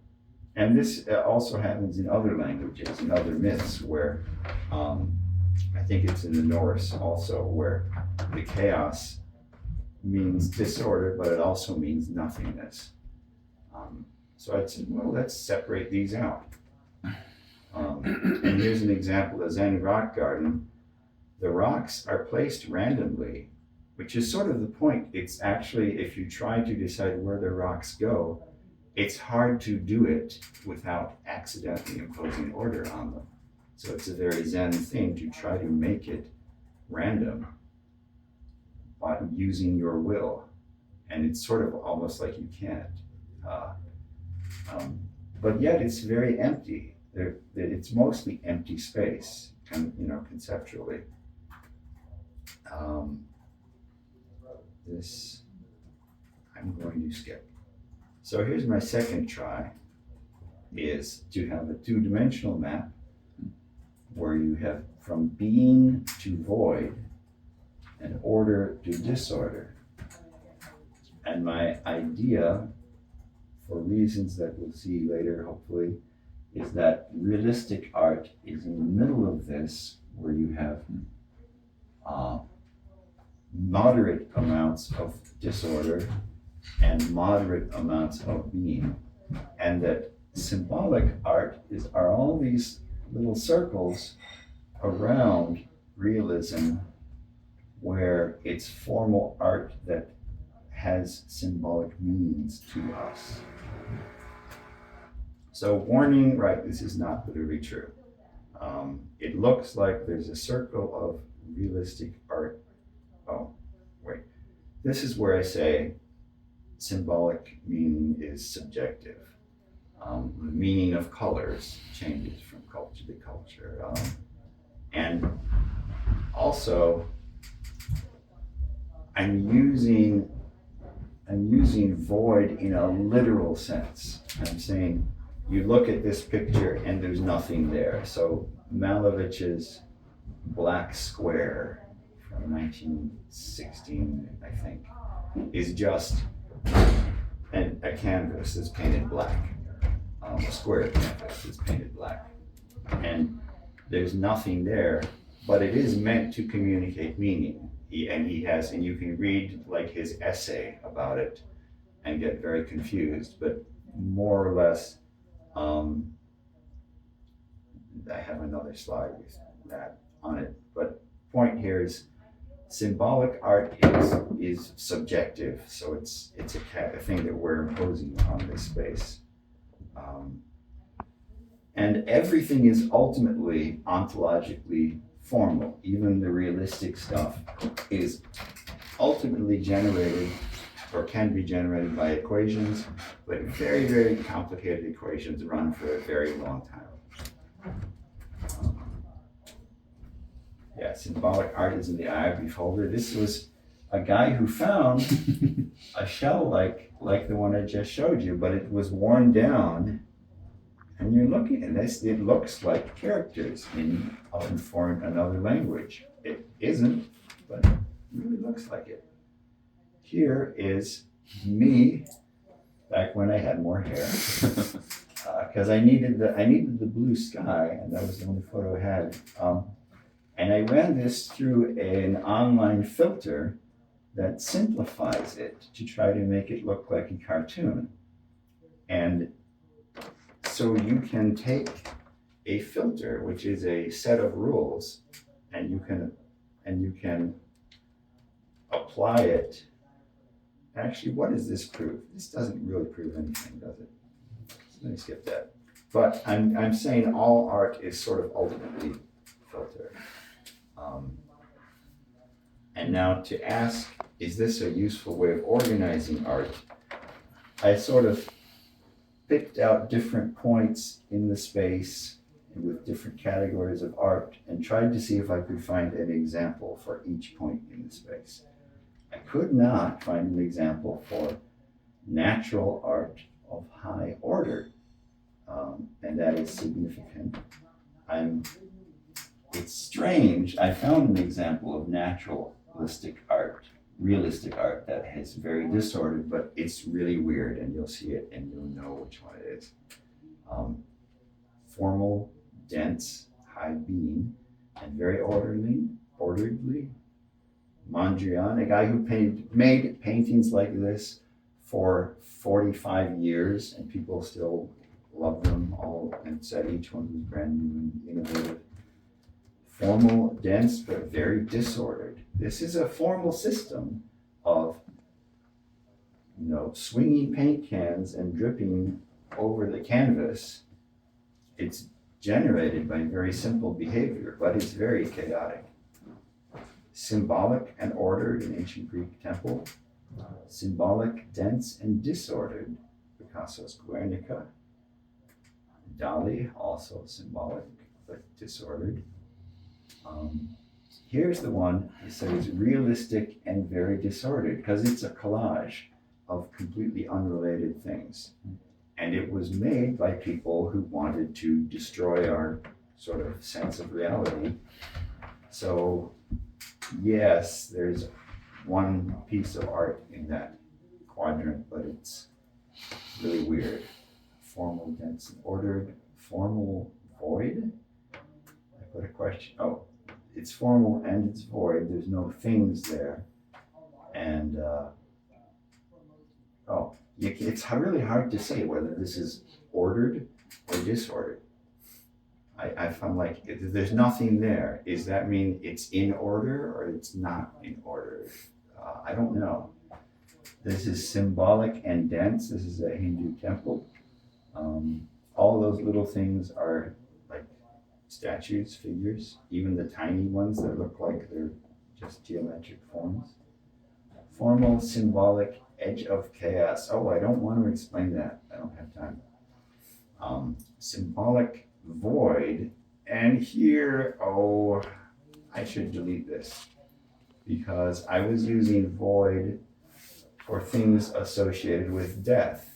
and this also happens in other languages, in other myths, where I think it's in the Norse also, where the chaos means disorder, but it also means nothingness. So I'd say, well, let's separate these out. And here's an example, the Zen rock garden. The rocks are placed randomly, which is sort of the point. It's actually, if you try to decide where the rocks go, it's hard to do it without accidentally imposing order on them. So it's a very Zen thing to try to make it random by using your will. And it's sort of almost like you can't. But yet it's very empty. It's mostly empty space, conceptually. This I'm going to skip. So here's my second try, is to have a two-dimensional map where you have from being to void and order to disorder. And my idea, for reasons that we'll see later, hopefully, is that realistic art is in the middle of this, where you have moderate amounts of disorder and moderate amounts of being. And that symbolic art are all these little circles around realism, where it's formal art that has symbolic meanings to us. So warning, right, this is not literally true. It looks like there's a circle of realistic art. Oh, wait. This is where I say symbolic meaning is subjective. The meaning of colors changes from culture to culture. And also, I'm using void in a literal sense. I'm saying, you look at this picture and there's nothing there. So Malevich's Black Square from 1916, I think, is just a canvas that's painted black. A square canvas that's painted black. And there's nothing there, but it is meant to communicate meaning. And you can read like his essay about it and get very confused, but more or less, I have another slide with that on it, but point here is symbolic art is subjective, so it's a thing that we're imposing on this space. And everything is ultimately ontologically formal. Even the realistic stuff is ultimately generated or can be generated by equations, but very, very complicated equations run for a very long time. Yeah, symbolic art is in the eye of the beholder. This was a guy who found a shell like the one I just showed you, but it was worn down. And you're looking at this, it looks like characters in another language. It isn't, but it really looks like it. Here is me back when I had more hair, because I needed the blue sky, and that was the only photo I had. And I ran this through an online filter that simplifies it to try to make it look like a cartoon. And so you can take a filter, which is a set of rules, and you can apply it. Actually, what does this prove? This doesn't really prove anything, does it? Let me skip that. But I'm saying all art is sort of ultimately filtered. And now to ask, is this a useful way of organizing art? I sort of picked out different points in the space with different categories of art and tried to see if I could find an example for each point in the space. I could not find an example for natural art of high order, and that is significant. It's strange. I found an example of naturalistic art, realistic art that is very disordered, but it's really weird, and you'll see it and you'll know which one it is. Formal, dense, high being, and very orderly. Mondrian, a guy who made paintings like this for 45 years, and people still love them all and said each one was brand new and innovative. Formal, dense, but very disordered. This is a formal system of, swinging paint cans and dripping over the canvas. It's generated by very simple behavior, but it's very chaotic. Symbolic and ordered in ancient Greek temple. Symbolic, dense, and disordered, Picasso's Guernica. Dali, also symbolic, but disordered. Here's the one, he says, realistic and very disordered, because it's a collage of completely unrelated things. And it was made by people who wanted to destroy our sort of sense of reality. So, yes, there's one piece of art in that quadrant, but it's really weird. Formal, dense, and ordered. Formal, void. I put a question. Oh, it's formal and it's void. There's no things there. And, it's really hard to say whether this is ordered or disordered. I found like, if there's nothing there, does that mean it's in order or it's not in order? I don't know. This is symbolic and dense. This is a Hindu temple. All those little things are like statues, figures, even the tiny ones that look like they're just geometric forms. Formal, symbolic, edge of chaos. Oh, I don't want to explain that. I don't have time. Symbolic, void, and here, I should delete this because I was using void for things associated with death.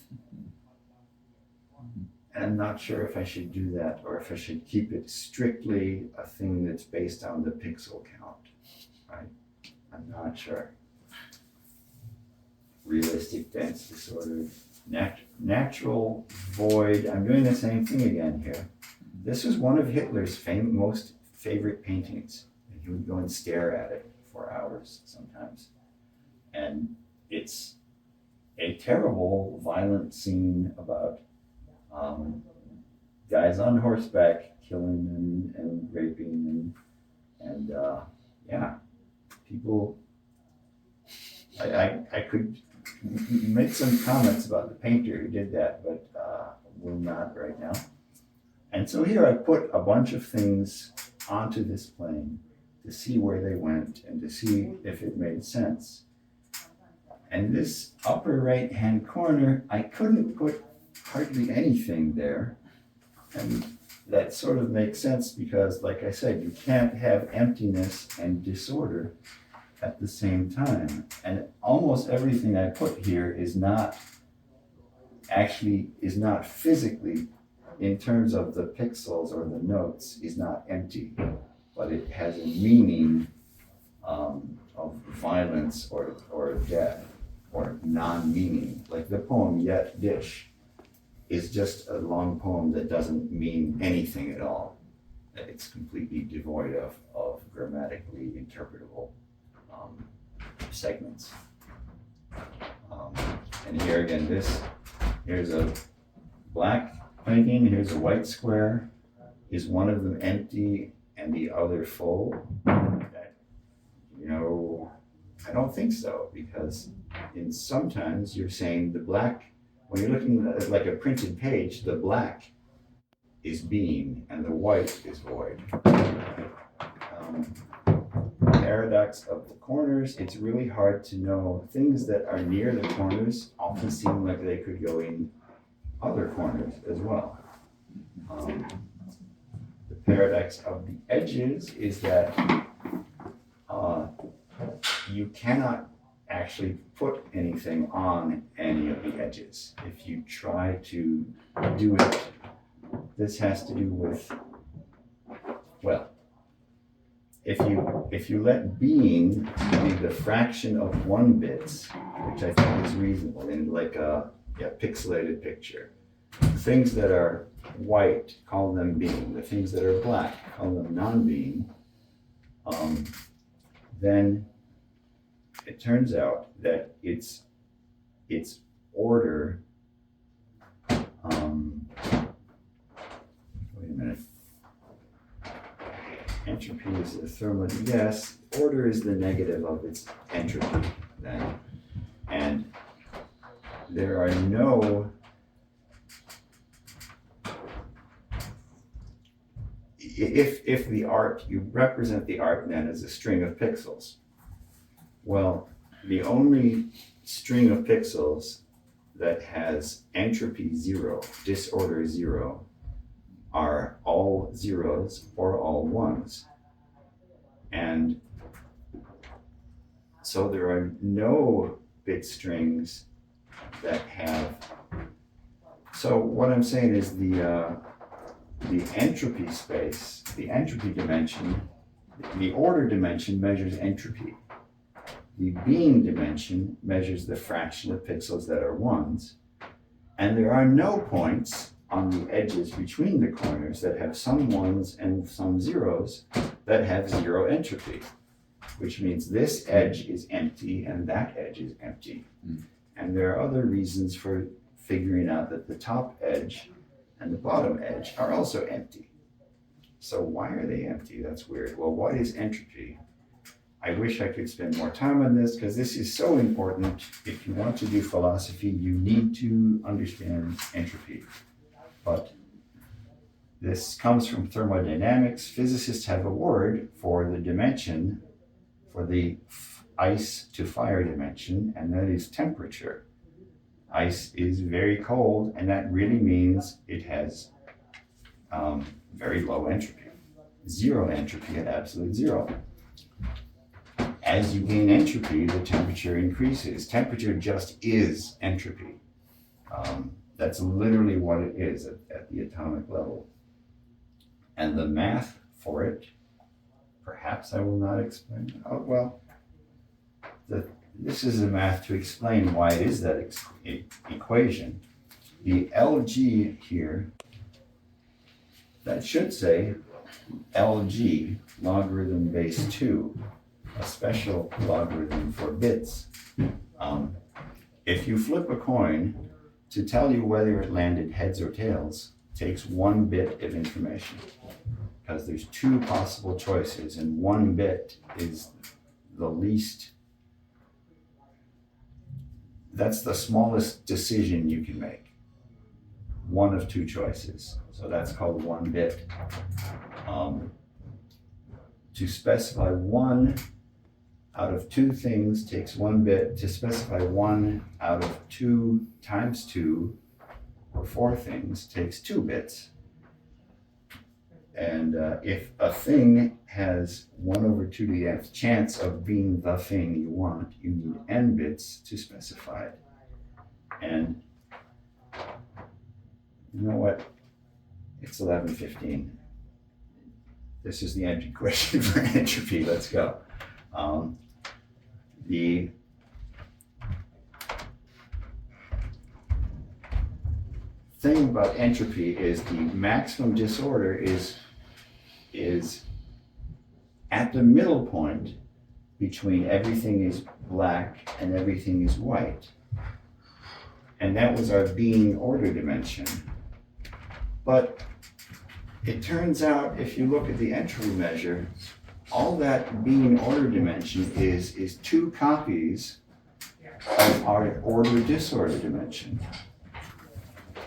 And I'm not sure if I should do that or if I should keep it strictly a thing that's based on the pixel count, right? I'm not sure. Realistic, dense, disordered, natural, void. I'm doing the same thing again here. This was one of Hitler's most favorite paintings. And he would go and stare at it for hours sometimes. And it's a terrible, violent scene about guys on horseback killing and raping and people. I could make some comments about the painter who did that, but will not right now. And so here I put a bunch of things onto this plane to see where they went and to see if it made sense. And this upper right-hand corner, I couldn't put hardly anything there. And that sort of makes sense because, like I said, you can't have emptiness and disorder at the same time. And almost everything I put here is not physically, in terms of the pixels or the notes, is not empty, but it has a meaning of violence or death or non-meaning. Like the poem Yet Dish is just a long poem that doesn't mean anything at all. It's completely devoid of grammatically interpretable segments. And here again, here's a black painting, here's a white square. Is one of them empty and the other full? I don't think so, because sometimes you're saying the black, when you're looking at like a printed page, the black is being and the white is void. Paradox of the corners, it's really hard to know. Things that are near the corners often seem like they could go in other corners as well. The paradox of the edges is that you cannot actually put anything on any of the edges. If you try to do it, this has to do with, well, if you let being be the fraction of 1 bits, which I think is reasonable in like a pixelated picture, things that are white, call them being. The things that are black, call them non-being. Then it turns out that its order. Wait a minute. Entropy is the thermodynamic. Yes, order is the negative of its entropy then, and there are no. If the art, you represent the art then as a string of pixels. Well, the only string of pixels that has entropy 0, disorder 0, are all zeros or all ones. And so there are no bit strings that have, so what I'm saying is the entropy space, the entropy dimension, the order dimension measures entropy. The being dimension measures the fraction of pixels that are ones. And there are no points on the edges between the corners that have some ones and some zeros that have 0 entropy, which means this edge is empty and that edge is empty. And there are other reasons for figuring out that the top edge and the bottom edge are also empty. So why are they empty? That's weird. Well, what is entropy? I wish I could spend more time on this because this is so important. If you want to do philosophy, you need to understand entropy. But this comes from thermodynamics. Physicists have a word for the dimension, for the ice to fire dimension, and that is temperature. Ice is very cold, and that really means it has very low entropy. 0 entropy at absolute 0. As you gain entropy, the temperature increases. Temperature just is entropy. That's literally what it is at the atomic level. And the math for it, perhaps I will not explain. Oh, well, this is the math to explain why it is that equation. The LG here, that should say LG, logarithm base 2, a special logarithm for bits. If you flip a coin, to tell you whether it landed heads or tails takes 1 bit of information, because there's 2 possible choices and 1 bit is the least, that's the smallest decision you can make. 1 of 2 choices. So that's called 1 bit. to specify one out of two things takes 1 bit. To specify 1 out of 2 times 2 or 4 things takes 2 bits. And if a thing has 1 over 2 to the nth chance of being the thing you want, you need n bits to specify it. And you know what? It's 11:15. This is the equation for entropy. Let's go. The thing about entropy is the maximum disorder is at the middle point between everything is black and everything is white. And that was our being order dimension. But it turns out, if you look at the entropy measure, all that being order dimension is 2 copies of our order disorder dimension.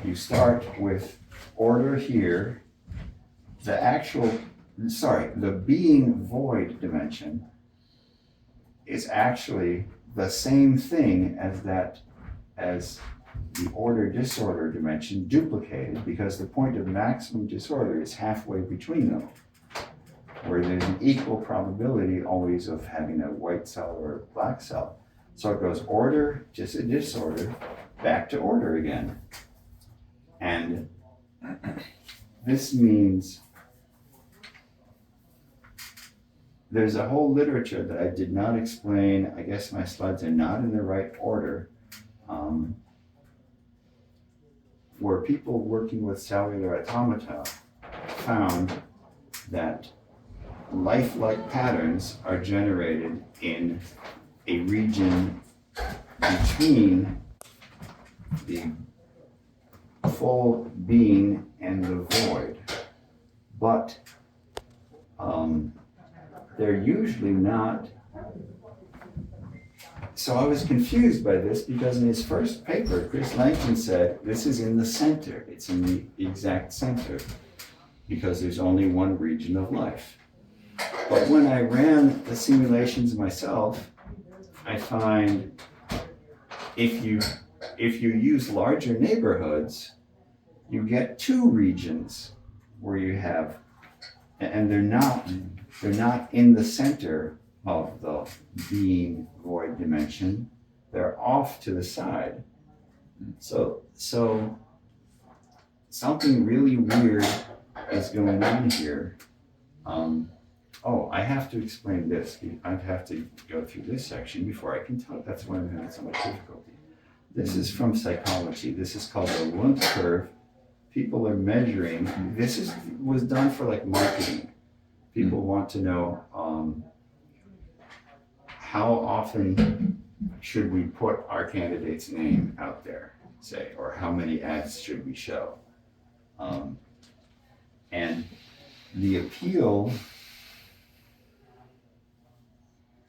You start with order here, the being void dimension is actually the same thing as the order disorder dimension duplicated, because the point of maximum disorder is halfway between them, where there's an equal probability always of having a white cell or a black cell. So it goes order, just a disorder, back to order again. And this means there's a whole literature that I did not explain. I guess my slides are not in the right order, where people working with cellular automata found that lifelike patterns are generated in a region between the full being and the void. But they're usually not. So I was confused by this, because in his first paper, Chris Langton said, this is in the center. It's in the exact center, because there's only one region of life. But when I ran the simulations myself, I find if you use larger neighborhoods, you get 2 regions where you have, and they're not in the center of the being void dimension. They're off to the side. So something really weird is going on here. I have to explain this. I have to go through this section before I can tell. That's why I'm having so much difficulty. This is from psychology. This is called the Wundt curve. People are measuring. This was done for like marketing. People want to know how often should we put our candidate's name out there, say, or how many ads should we show? And the appeal,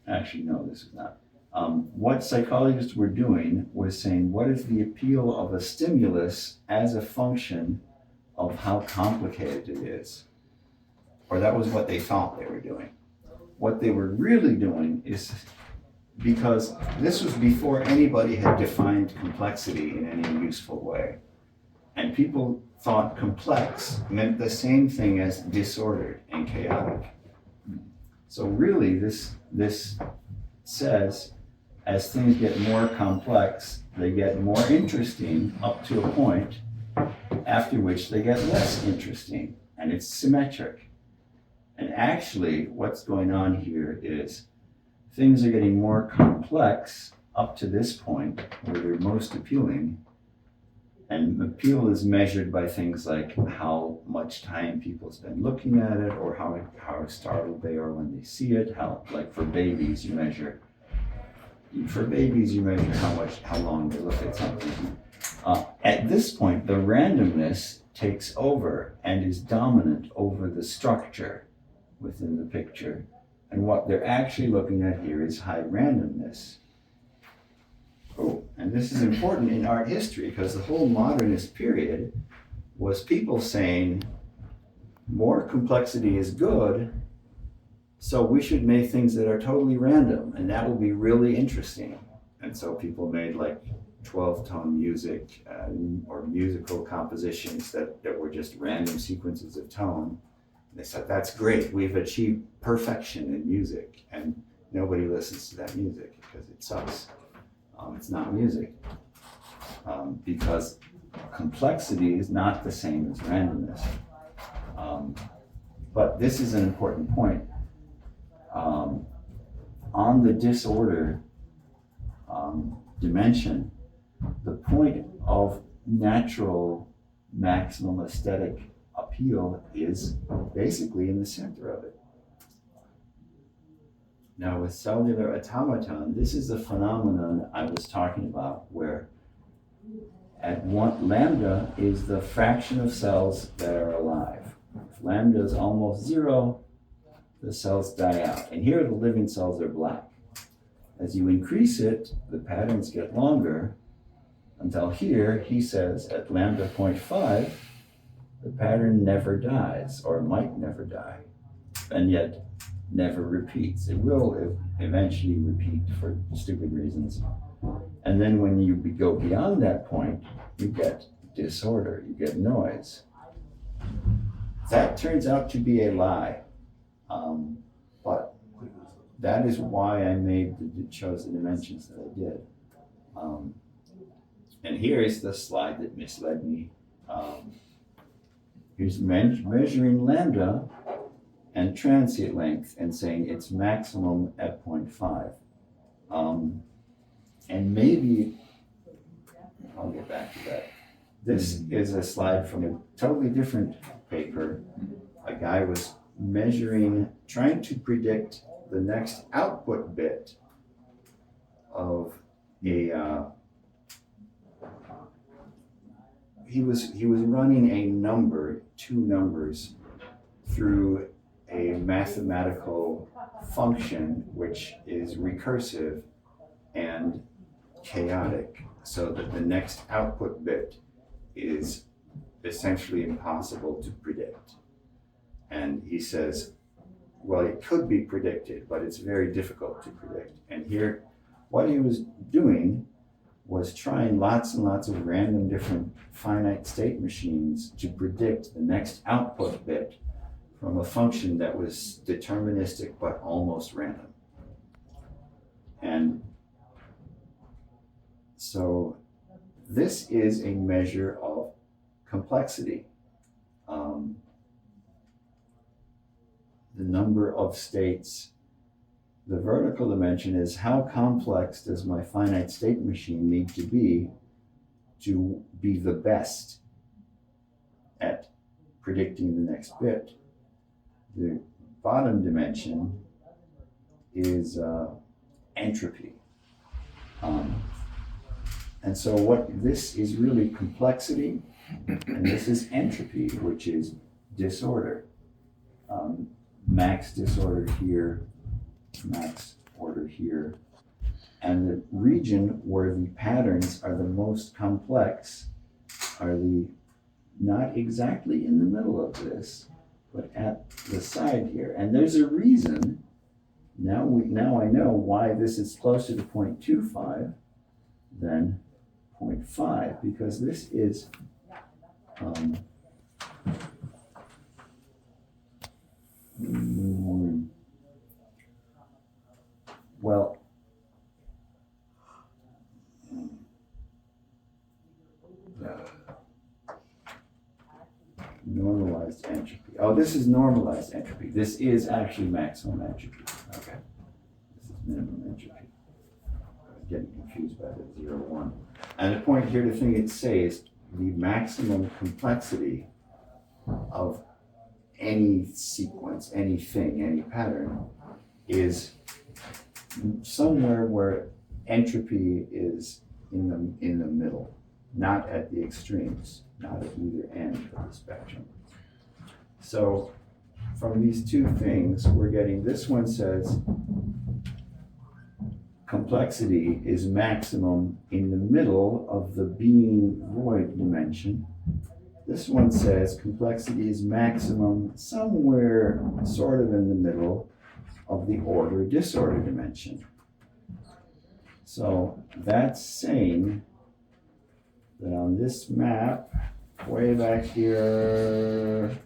actually, no, this is not. What psychologists were doing was saying, what is the appeal of a stimulus as a function of how complicated it is? Or that was what they thought they were doing. What they were really doing is, because this was before anybody had defined complexity in any useful way, and people thought complex meant the same thing as disordered and chaotic. So really, this says, as things get more complex, they get more interesting up to a point, after which they get less interesting, and it's symmetric. And actually, what's going on here is things are getting more complex up to this point where they're most appealing. And appeal is measured by things like how much time people spend looking at it, or how startled they are when they see it. Like for babies, you measure how long they look at something. At this point, the randomness takes over and is dominant over the structure within the picture. And what they're actually looking at here is high randomness. Oh, and this is important in art history, because the whole modernist period was people saying more complexity is good, So we should make things that are totally random, and that will be really interesting. And so people made like 12-tone music or musical compositions that were just random sequences of tone. And they said, that's great, we've achieved perfection in music. And nobody listens to that music because it sucks. It's not music. Because complexity is not the same as randomness. But this is an important point. On the disorder dimension, the point of natural maximum aesthetic appeal is basically in the center of it. Now with cellular automaton, this is the phenomenon I was talking about, where at one, lambda is the fraction of cells that are alive. If lambda is almost zero, the cells die out. And here the living cells are black. As you increase it, the patterns get longer until here, he says, at lambda 0.5, the pattern never dies, or might never die, and yet never repeats. It will eventually repeat for stupid reasons. And then when you go beyond that point, you get disorder, you get noise. That turns out to be a lie. But that is why I chose the dimensions that I did. And here is the slide that misled me. Here's measuring lambda and transient length and saying it's maximum at 0.5. And maybe, I'll get back to that. This is a slide from a totally different paper. A guy was trying to predict the next output bit of a, he was running two numbers through a mathematical function which is recursive and chaotic, so that the next output bit is essentially impossible to predict. And he says, well, it could be predicted, but it's very difficult to predict. And here, what he was doing was trying lots and lots of random different finite state machines to predict the next output bit from a function that was deterministic but almost random. And so this is a measure of complexity. The number of states, the vertical dimension is how complex does my finite state machine need to be the best at predicting the next bit. The bottom dimension is entropy. And so this is really complexity, and this is entropy, which is disorder. Max disorder here, max order here. And the region where the patterns are the most complex are not exactly in the middle of this, but at the side here. And there's a reason, now I know why this is closer to 0.25 than 0.5, because this is well, normalized entropy. Oh, this is normalized entropy. This is actually maximum entropy. Okay. This is minimum entropy. I was getting confused by the 0, 1. And the point here to say is the maximum complexity of any sequence, anything, any pattern is somewhere where entropy is in the middle, not at the extremes, not at either end of the spectrum. So from these two things, we're getting, this one says complexity is maximum in the middle of the being void dimension. This one says complexity is maximum somewhere sort of in the middle of the order-disorder dimension. So that's saying that on this map, way back here,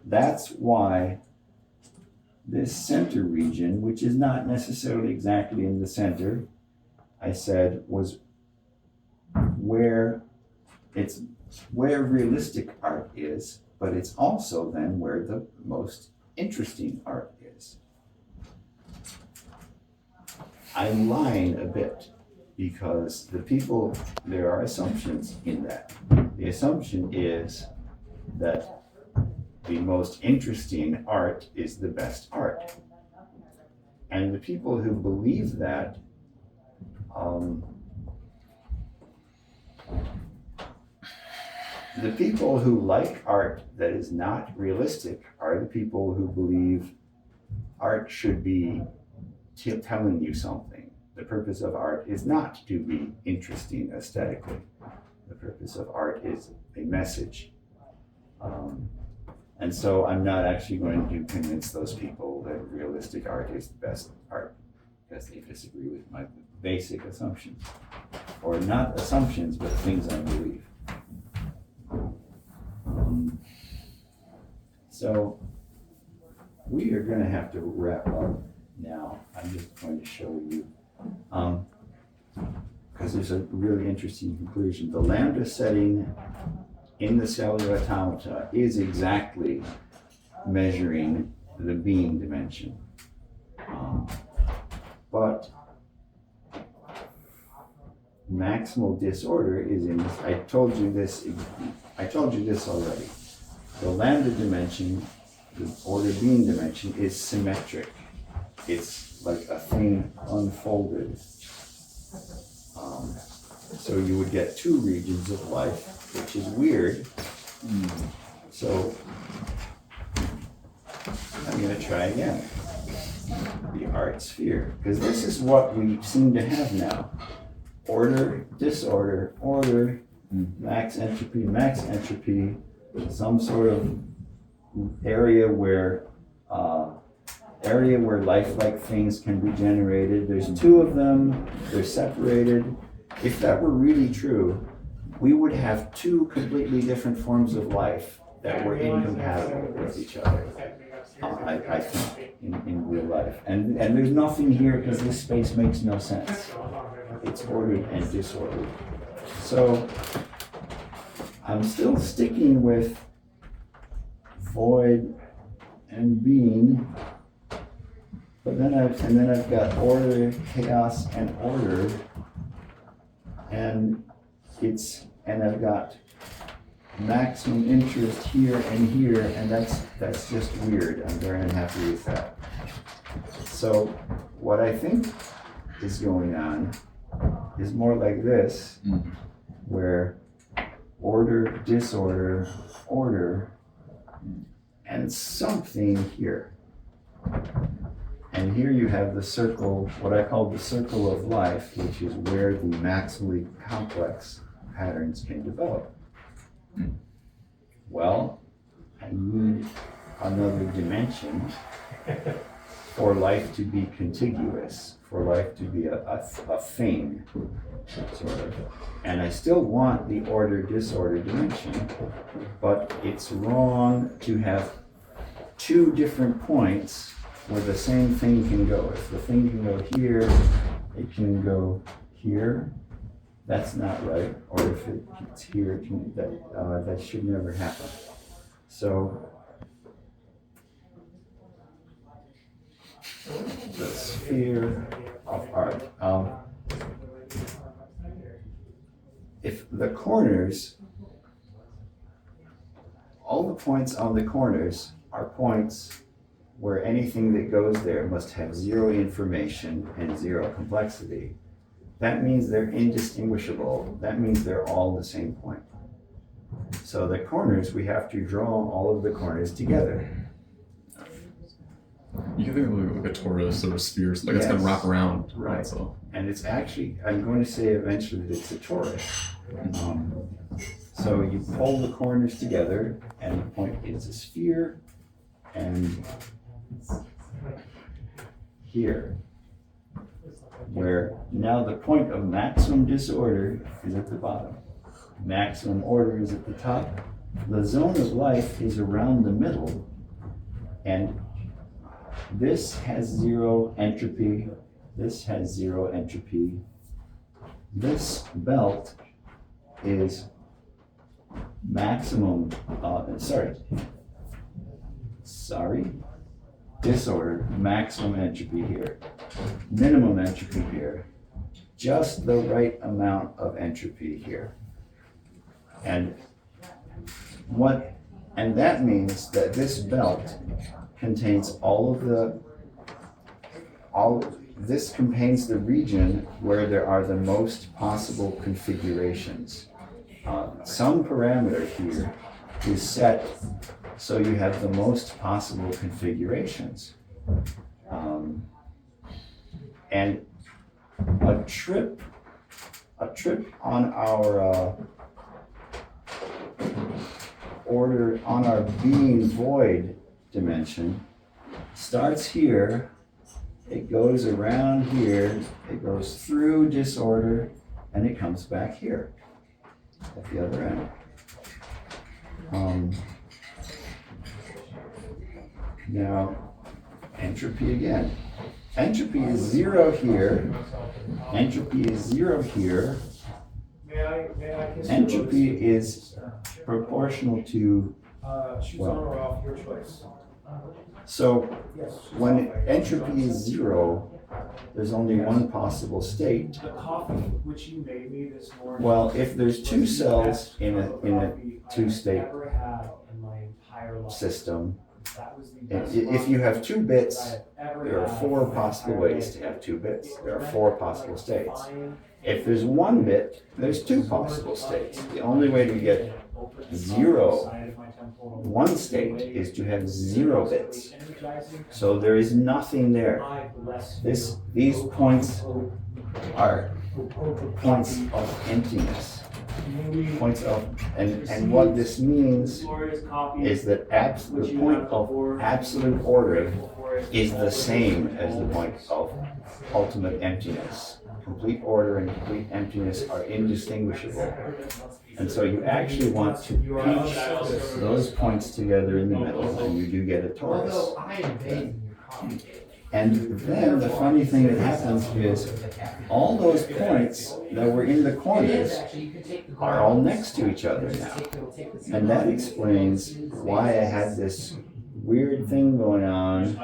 that's why this center region, which is not necessarily exactly in the center, I said was where realistic art is, but it's also then where the most interesting art is. I'm lying a bit because there are assumptions in that. The assumption is that the most interesting art is the best art. And the people who believe that the people who like art that is not realistic are the people who believe art should be telling you something. The purpose of art is not to be interesting aesthetically. The purpose of art is a message. And so I'm not actually going to convince those people that realistic art is the best art because they disagree with my basic assumptions. Or not assumptions, but things I believe. So we are going to have to wrap up now. I'm just going to show you, because there's a really interesting conclusion. The lambda setting in the cellular automata is exactly measuring the being dimension. But maximal disorder is in this. I told you this already. The lambda dimension, the order being dimension, is symmetric. It's like a thing unfolded. So you would get two regions of life, which is weird. So I'm going to try again. The art sphere, because this is what we seem to have now. Order, disorder, order, max entropy, some sort of area where lifelike things can be generated. There's two of them, they're separated. If that were really true, we would have two completely different forms of life that were incompatible with each other, I think, in real life. And there's nothing here because this space makes no sense. It's ordered and disordered. So I'm still sticking with void and being, but then I've got order, chaos, and order, and I've got maximum interest here and here, and that's just weird. I'm very unhappy with that. So what I think is going on is more like this, where order, disorder, order, and something here. And here you have the circle, what I call the circle of life, which is where the maximally complex patterns can develop. Well, I need another dimension for life to be contiguous, for life to be a thing, sort of. And I still want the order-disorder dimension, but it's wrong to have two different points where the same thing can go. If the thing can go here, it can go here. That's not right. Or if it's here, it can, that should never happen. So the sphere of art. If the corners, all the points on the corners are points where anything that goes there must have zero information and zero complexity, that means they're indistinguishable. That means they're all the same point. So the corners, we have to draw all of the corners together. You can think of it like a torus or a sphere, like it's going to wrap around. Right. So. And it's actually, I'm going to say eventually that it's a torus. So you pull the corners together, and the point is a sphere, and here, where now the point of maximum disorder is at the bottom. Maximum order is at the top. The zone of life is around the middle, and this has 0 entropy, this has 0 entropy. This belt is maximum, disorder, maximum entropy here, minimum entropy here, just the right amount of entropy here. And that means that this belt contains this contains the region where there are the most possible configurations. Some parameter here is set so you have the most possible configurations. And a trip on our on our being void dimension starts here, it goes around here, it goes through disorder, and it comes back here at the other end. Now, entropy again. Entropy is 0 here, entropy is 0 here. Entropy is proportional to, well, so when entropy is 0, there's only one possible state. Well, if there's 2 cells in a 2-state system, if you have 2 bits, there are 4 possible ways to have 2 bits. There are 4 possible states. If there's 1 bit, there's 2 possible states. The only way to get 0, 1 state, is to have 0 bits. So there is nothing there. These points are points of emptiness. Points of, and what this means is that the point of absolute order is the same as the point of ultimate emptiness. Complete order and complete emptiness are indistinguishable. And so you actually want to pinch those points together in the middle, and you do get a torus. And then the funny thing that happens is all those points that were in the corners are all next to each other now. And that explains why I had this weird thing going on.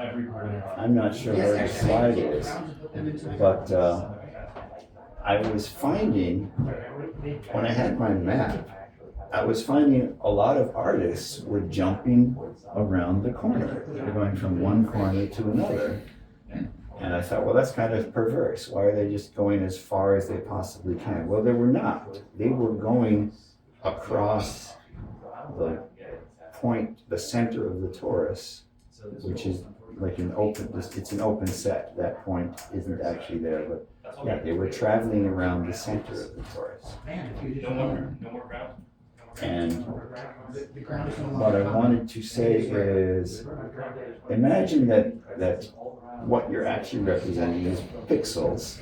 I'm not sure where the slide is, but I was finding, when I had my map, I was finding a lot of artists were jumping around the corner. They're going from one corner to another. And I thought, well, that's kind of perverse. Why are they just going as far as they possibly can? Well, they were not. They were going across the point, the center of the torus, which is like an open, it's an open set. That point isn't actually there, but yeah, they were traveling around the center of the torus. And what I wanted to say is, imagine that what you're actually representing is pixels,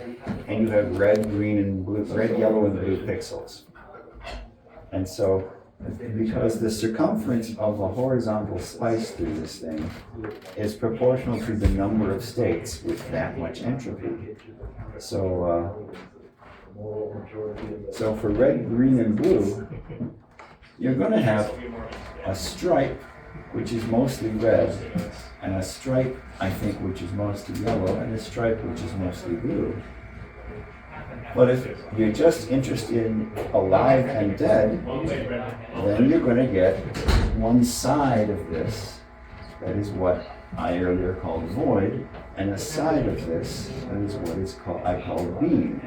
and you have red, green, and blue, red, yellow, and blue pixels. And so, because the circumference of a horizontal slice through this thing is proportional to the number of states with that much entropy. So for red, green, and blue, you're going to have a stripe which is mostly red, and a stripe, I think, which is mostly yellow, and a stripe which is mostly blue. But if you're just interested in alive and dead, then you're going to get one side of this, that is what I earlier called void, and a side of this, that is what I call being.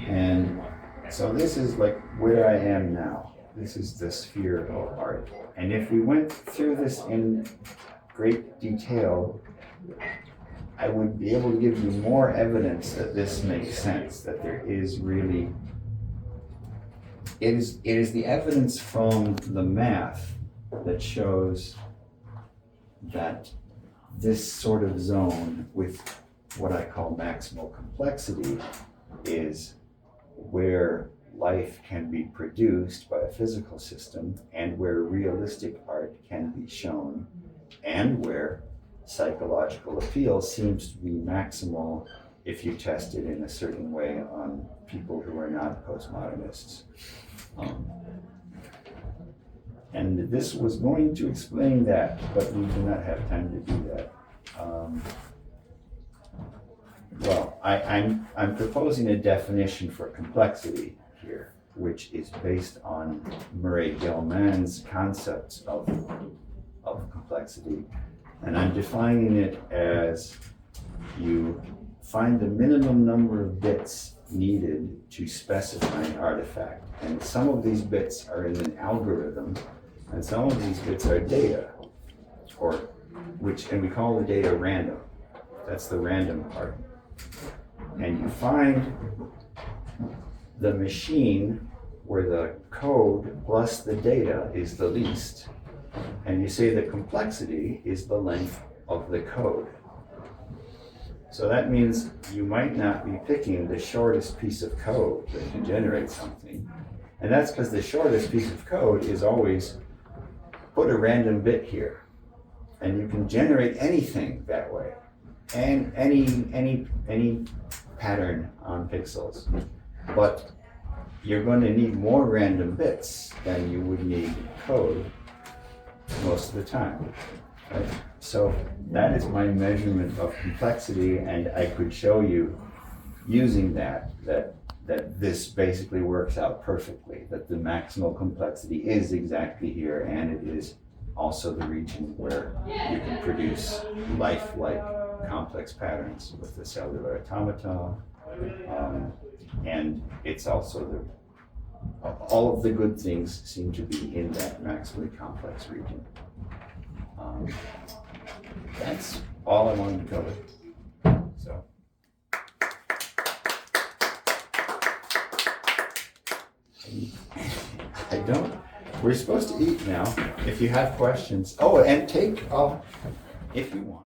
And so this is like where I am now. This is the sphere of art. And if we went through this in great detail, I would be able to give you more evidence that this makes sense, that there is really, it is the evidence from the math that shows that this sort of zone with what I call maximal complexity is where life can be produced by a physical system and where realistic art can be shown and where psychological appeal seems to be maximal if you test it in a certain way on people who are not postmodernists. And this was going to explain that, but we do not have time to do that. Well, I'm proposing a definition for complexity here, which is based on Murray Gell-Mann's concepts of complexity. And I'm defining it as you find the minimum number of bits needed to specify an artifact. And some of these bits are in an algorithm, and some of these bits are data, and we call the data random. That's the random part. And you find the machine where the code plus the data is the least. And you say the complexity is the length of the code. So that means you might not be picking the shortest piece of code that can generate something. And that's because the shortest piece of code is always put a random bit here. And you can generate anything that way. And any pattern on pixels. But you're going to need more random bits than you would need code most of the time. Right? So that is my measurement of complexity, and I could show you using that this basically works out perfectly, that the maximal complexity is exactly here, and it is also the region where you can produce lifelike complex patterns with the cellular automata, and it's also all of the good things seem to be in that maximally complex region. That's all I wanted to cover. So. I don't. We're supposed to eat now. If you have questions. Oh, and take if you want.